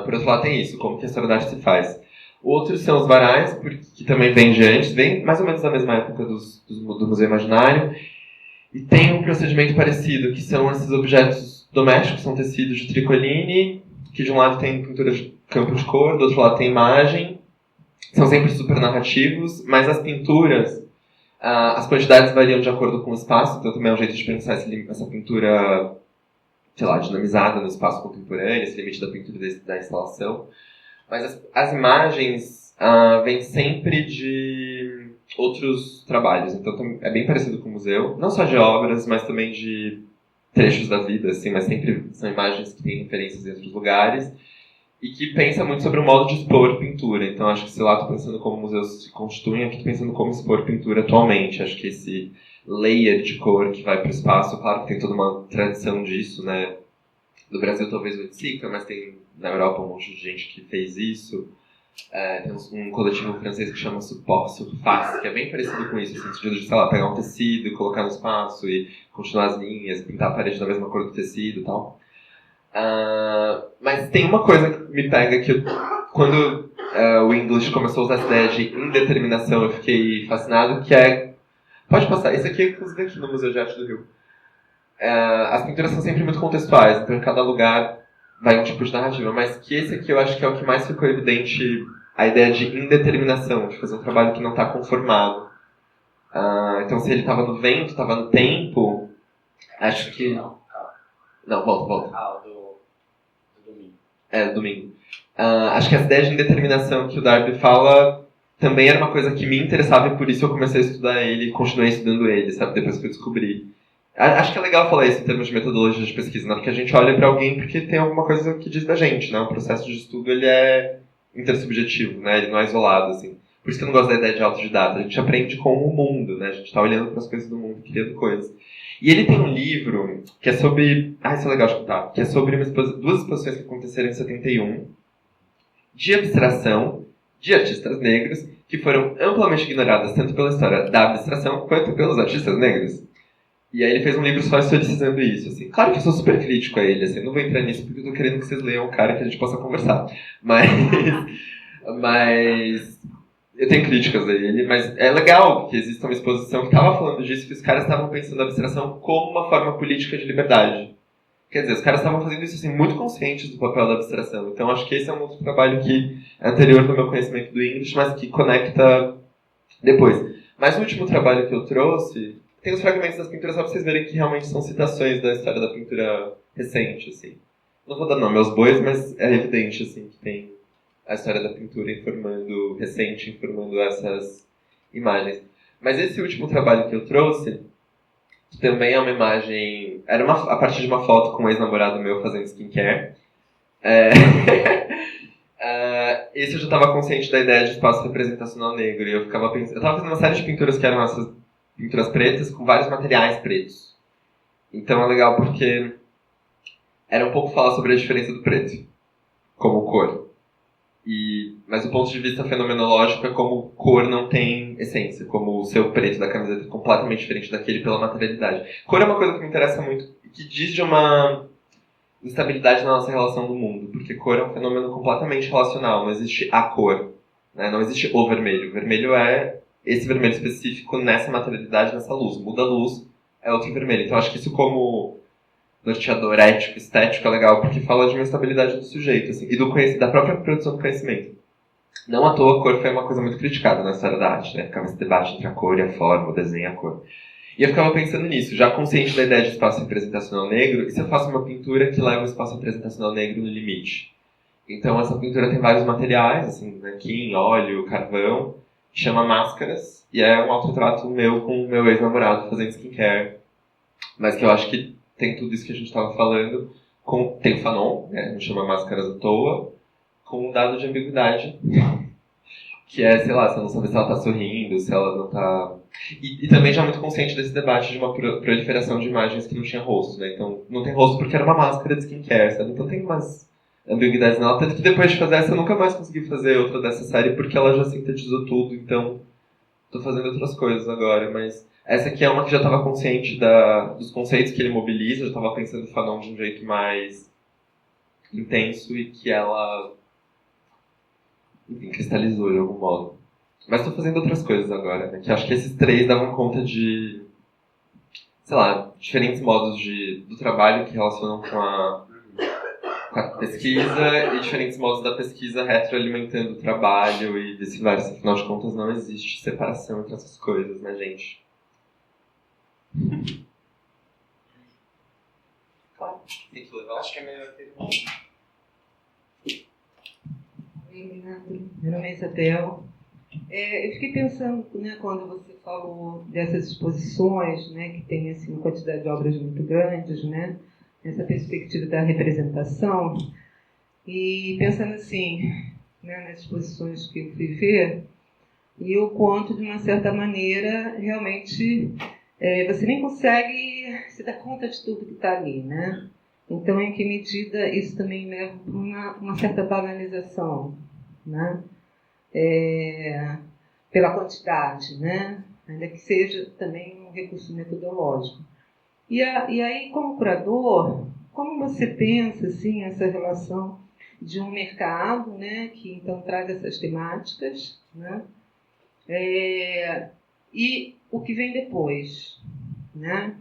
Por outro lado tem isso, como que a história da arte se faz. Outros são os varais, que também vem de antes, vem mais ou menos da mesma época do Museu Imaginário, e tem um procedimento parecido, que são esses objetos domésticos, são tecidos de tricoline, que de um lado tem pintura de campo de cor, do outro lado tem imagem, são sempre super narrativos, mas as pinturas, as quantidades variam de acordo com o espaço, então também é um jeito de pensar essa pintura, sei lá, dinamizada no espaço contemporâneo, esse limite da pintura da instalação. Mas as imagens vêm sempre de outros trabalhos, então é bem parecido com o museu, não só de obras, mas também de trechos da vida, assim, mas sempre são imagens que têm referências em outros lugares, e que pensa muito sobre o modo de expor pintura. Então acho que, sei lá, estou pensando como museus se constituem, aqui estou pensando como expor pintura atualmente. Acho que esse layer de cor que vai para o espaço, claro que tem toda uma tradição disso, né? No Brasil talvez o Oiticica, mas tem na Europa um monte de gente que fez isso. Tem um coletivo francês que chama Support Surface, que é bem parecido com isso, no sentido de, sei lá, pegar um tecido, colocar no espaço e continuar as linhas, pintar a parede da mesma cor do tecido e tal. Mas tem uma coisa que me pega que quando o English começou a usar essa ideia de indeterminação, eu fiquei fascinado, que é... Pode passar, isso aqui é inclusive aqui no Museu de Arte do Rio. As pinturas são sempre muito contextuais, então em cada lugar vai um tipo de narrativa, mas que esse aqui eu acho que é o que mais ficou evidente, a ideia de indeterminação, de fazer um trabalho que não está conformado. Então se ele estava no vento, estava no tempo, acho que... Não, volta. Do domingo. Do domingo. Acho que essa ideia de indeterminação que o Darby fala também era uma coisa que me interessava e por isso eu comecei a estudar ele e continuei estudando ele, sabe, depois que eu descobri. Acho que é legal falar isso em termos de metodologia de pesquisa, né? Porque a gente olha para alguém porque tem alguma coisa que diz da gente, né? O processo de estudo, ele é intersubjetivo, né? Ele não é isolado, assim. Por isso que eu não gosto da ideia de autodidata. A gente aprende com o mundo, né? A gente está olhando para as coisas do mundo, criando coisas. E ele tem um livro que é sobre... isso é legal de contar. Que é sobre duas exposições que aconteceram em 71, de abstração, de artistas negros, que foram amplamente ignoradas tanto pela história da abstração quanto pelos artistas negros. E aí ele fez um livro só historicizando isso, assim. Claro que eu sou super crítico a ele, assim. Não vou entrar nisso porque eu tô querendo que vocês leiam o cara que a gente possa conversar. Mas eu tenho críticas a ele, mas é legal que exista uma exposição que estava falando disso, que os caras estavam pensando a abstração como uma forma política de liberdade. Quer dizer, os caras estavam fazendo isso assim, muito conscientes do papel da abstração. Então acho que esse é um outro trabalho que é anterior no meu conhecimento do English, mas que conecta depois. Mas o último trabalho que eu trouxe... Tem os fragmentos das pinturas só pra vocês verem que realmente são citações da história da pintura recente, assim. Não vou dar nome aos bois, mas é evidente, assim, que tem a história da pintura recente, informando essas imagens. Mas esse último trabalho que eu trouxe também é uma imagem... Era a partir de uma foto com um ex-namorado meu fazendo skincare. Esse eu já estava consciente da ideia de espaço representacional negro, e eu estava fazendo uma série de pinturas que eram essas pinturas pretas com vários materiais pretos. Então é legal porque era um pouco falar sobre a diferença do preto como cor. Mas o ponto de vista fenomenológico é como cor não tem essência, como o seu preto da camiseta é completamente diferente daquele pela materialidade. Cor é uma coisa que me interessa muito, que diz de uma instabilidade na nossa relação do mundo, porque cor é um fenômeno completamente relacional, não existe a cor, né? Não existe o vermelho. O vermelho é esse vermelho específico nessa materialidade, nessa luz. Muda a luz, é outro vermelho. Então acho que isso como norteador ético, estético é legal, porque fala de uma estabilidade do sujeito, assim, e da própria produção do conhecimento. Não à toa a cor foi uma coisa muito criticada na história da arte, né? Ficava esse debate entre a cor e a forma, o desenho e a cor. E eu ficava pensando nisso, já consciente da ideia de espaço representacional negro, e se eu faço uma pintura que leva o espaço representacional negro no limite? Então essa pintura tem vários materiais, assim, quim, óleo, carvão, chama Máscaras, e é um autorretrato meu com o meu ex-namorado fazendo skincare. Mas que eu acho que tem tudo isso que a gente estava falando. Tem o Fanon, né, não chama Máscaras à toa, com um dado de ambiguidade, que é, sei lá, você não sabe se ela está sorrindo, se ela não está... E também já muito consciente desse debate de uma proliferação de imagens que não tinha rosto, né? Então, não tem rosto porque era uma máscara de skincare, sabe? Então tem umas ambiguidades nela, tanto que depois de fazer essa eu nunca mais consegui fazer outra dessa série porque ela já sintetizou tudo, então tô fazendo outras coisas agora, mas essa aqui é uma que já estava consciente dos conceitos que ele mobiliza, já estava pensando em Fanon de um jeito mais intenso e que ela, enfim, cristalizou de algum modo. Mas tô fazendo outras coisas agora, né? Que acho que esses três davam conta de, sei lá, diferentes modos do trabalho que relacionam com a pesquisa e diferentes modos da pesquisa retroalimentando o trabalho e vice-versa. Afinal de contas, não existe separação entre essas coisas, né, gente? Claro. Tem que levar. Acho que é melhor ter um. Meu nome é Isabel. Eu fiquei pensando, né, quando você falou dessas exposições, né, que tem assim, uma quantidade de obras muito grandes, né, nessa perspectiva da representação, e pensando assim, né, nas exposições que eu fui ver, e o quanto, de uma certa maneira, realmente você nem consegue se dar conta de tudo que está ali, né? Então, em que medida isso também leva para uma certa banalização, né? Pela quantidade, né? Ainda que seja também um recurso metodológico. E aí, como curador, como você pensa assim, essa relação de um mercado, né, que então traz essas temáticas, né, e o que vem depois, né?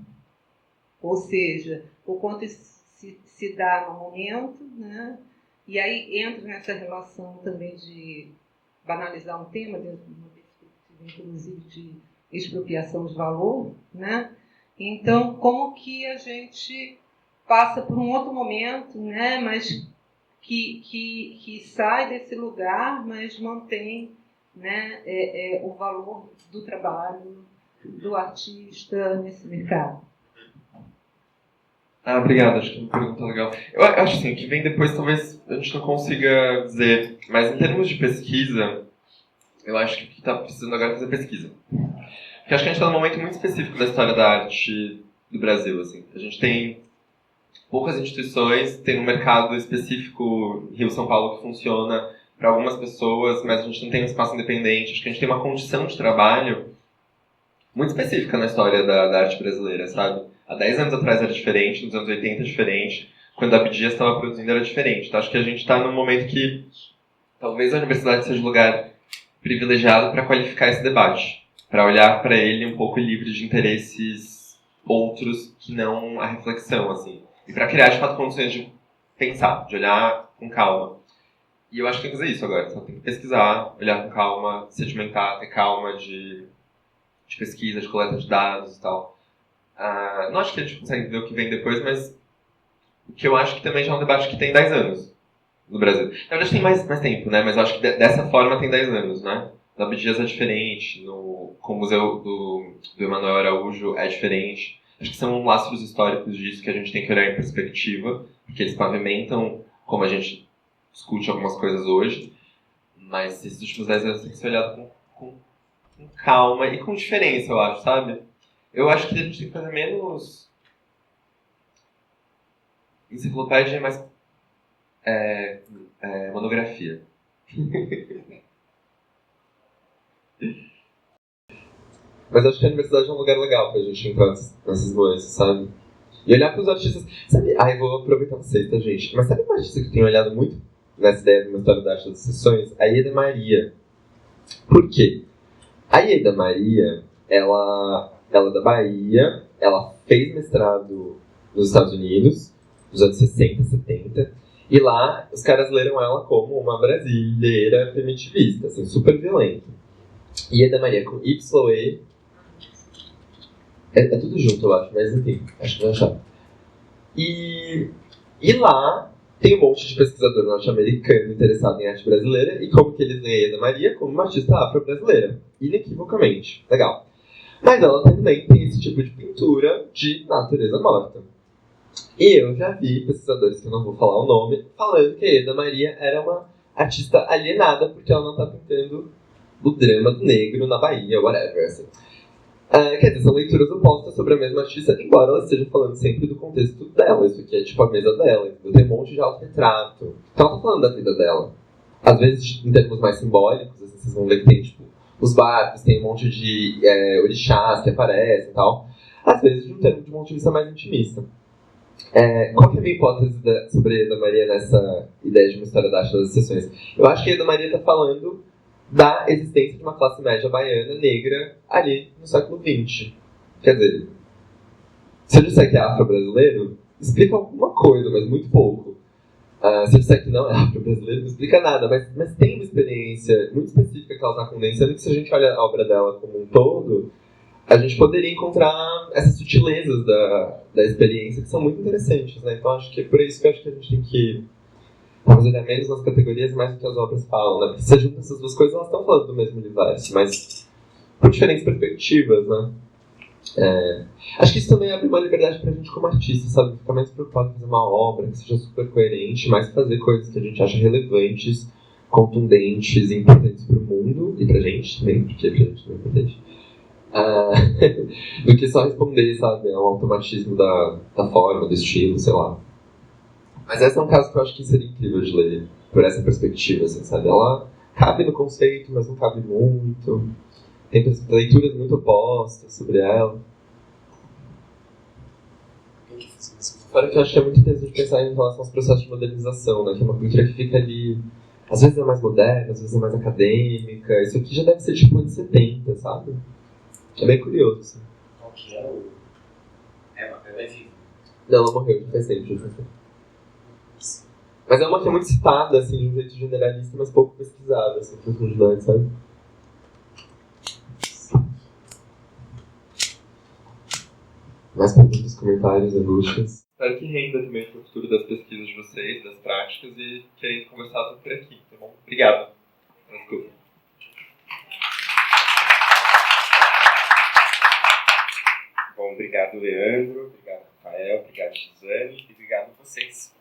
Ou seja, o quanto se dá no momento, né? E aí entra nessa relação também de banalizar um tema dentro de uma perspectiva, inclusive, de expropriação de valor, né? Então, como que a gente passa por um outro momento, né? Mas que sai desse lugar, mas mantém, né, o valor do trabalho do artista nesse mercado. Obrigado, acho que é uma pergunta legal. Eu acho assim, o que vem depois talvez a gente não consiga dizer, mas em termos de pesquisa, eu acho que o que está precisando agora é fazer pesquisa. Porque acho que a gente está num momento muito específico da história da arte do Brasil, assim. A gente tem poucas instituições, tem um mercado específico Rio-São Paulo que funciona para algumas pessoas, mas a gente não tem um espaço independente. Acho que a gente tem uma condição de trabalho muito específica na história da arte brasileira, sabe? Há 10 anos atrás era diferente, nos anos 80 diferente, quando a Abdias estava produzindo era diferente. Então acho que a gente está num momento que talvez a universidade seja um lugar privilegiado para qualificar esse debate, para olhar para ele um pouco livre de interesses outros que não a reflexão, assim. E para criar, de fato, condições de pensar, de olhar com calma. E eu acho que tem que fazer isso agora. Então tem que pesquisar, olhar com calma, sedimentar, ter calma de pesquisa, de coleta de dados e tal. Não acho que a gente consegue ver o que vem depois, mas o que eu acho que também já é um debate que tem 10 anos no Brasil. Na verdade tem mais tempo, né? Mas eu acho que dessa forma tem 10 anos, né? No Abdias é diferente, com o Museu do Emanuel Araújo é diferente. Acho que são lastros históricos disso que a gente tem que olhar em perspectiva, porque eles pavimentam como a gente discute algumas coisas hoje, mas esses últimos 10 anos tem que ser olhado com calma e com diferença, eu acho, sabe? Eu acho que a gente tem que fazer menos enciclopédia, mais monografia. Mas acho que a universidade é um lugar legal pra gente entrar nessas nuances, sabe? E olhar pros artistas... Sabe? Eu vou aproveitar vocês, tá, gente? Mas sabe uma artista que eu tenho olhado muito nessa ideia de uma história da arte das sessões? A Ieda Maria. Por quê? A Ieda Maria, ela é da Bahia, ela fez mestrado nos Estados Unidos, nos anos 60, 70, e lá os caras leram ela como uma brasileira primitivista, assim, super violenta. Ieda Maria com YE... É tudo junto, eu acho, mas enfim, acho que vai achar. E lá tem um monte de pesquisador norte-americano interessado em arte brasileira, e como que eles leem a Ieda Maria? Como uma artista afro-brasileira, inequivocamente. Legal. Mas ela também tem esse tipo de pintura de natureza morta. E eu já vi pesquisadores, que eu não vou falar o nome, falando que a Ieda Maria era uma artista alienada, porque ela não está pintando o drama do negro na Bahia, whatever, assim. Quer dizer, são leituras opostas sobre a mesma artista, embora ela esteja falando sempre do contexto dela. Isso aqui é tipo a mesa dela, tem um monte de autorretrato. Então ela tá falando da vida dela. Às vezes, em termos mais simbólicos, assim, vocês vão ver que tem tipo os barcos, tem um monte de orixás que aparecem e tal. Às vezes, de um ponto de vista mais intimista. Qual que é a minha hipótese sobre a Ieda Maria nessa ideia de uma história da arte das exceções? Eu acho que a Ieda Maria está falando da existência de uma classe média baiana negra ali no século XX. Quer dizer, se eu disser que é afro-brasileiro, explica alguma coisa, mas muito pouco. Se eu disser que não é afro-brasileiro, não explica nada, mas tem uma experiência muito específica que ela está condensando, que se a gente olha a obra dela como um todo, a gente poderia encontrar essas sutilezas da experiência que são muito interessantes, né? Então acho que é por isso que eu acho que a gente tem que talvez olhar menos nas categorias, mais do que as obras falam, né? Porque se você junta essas duas coisas, elas estão falando do mesmo universo, mas por diferentes perspectivas, né? Acho que isso também abre uma liberdade pra gente como artista, sabe? Ficar menos preocupado em fazer uma obra que seja super coerente, mas fazer coisas que a gente acha relevantes, contundentes e importantes pro mundo, e pra gente também, porque pra gente também é importante. Do que só responder, sabe? A um automatismo da forma, do estilo, sei lá. Mas esse é um caso que eu acho que seria incrível de ler, por essa perspectiva, assim, sabe? Ela cabe no conceito, mas não cabe muito. Tem leituras muito opostas sobre ela. Fora que eu acho que é muito interessante pensar em relação aos processos de modernização, né? Que é uma cultura que fica ali... Às vezes é mais moderna, às vezes é mais acadêmica. Isso aqui já deve ser tipo anos 70, sabe? É bem curioso, assim. Qual que é o... Ela é viva. Não, ela morreu, já faz tempo. Mas é uma que é muito citada, assim, de um jeito generalista, mas pouco pesquisada, assim, profundidade, sabe? Mais perguntas, comentários, angústias. Espero que renda também para o futuro das pesquisas de vocês, das práticas, e que a gente conversar por aqui, tá bom? Obrigado. Desculpa. Bom, obrigado, Leandro. Obrigado, Rafael. Obrigado, Gisane. E obrigado a vocês.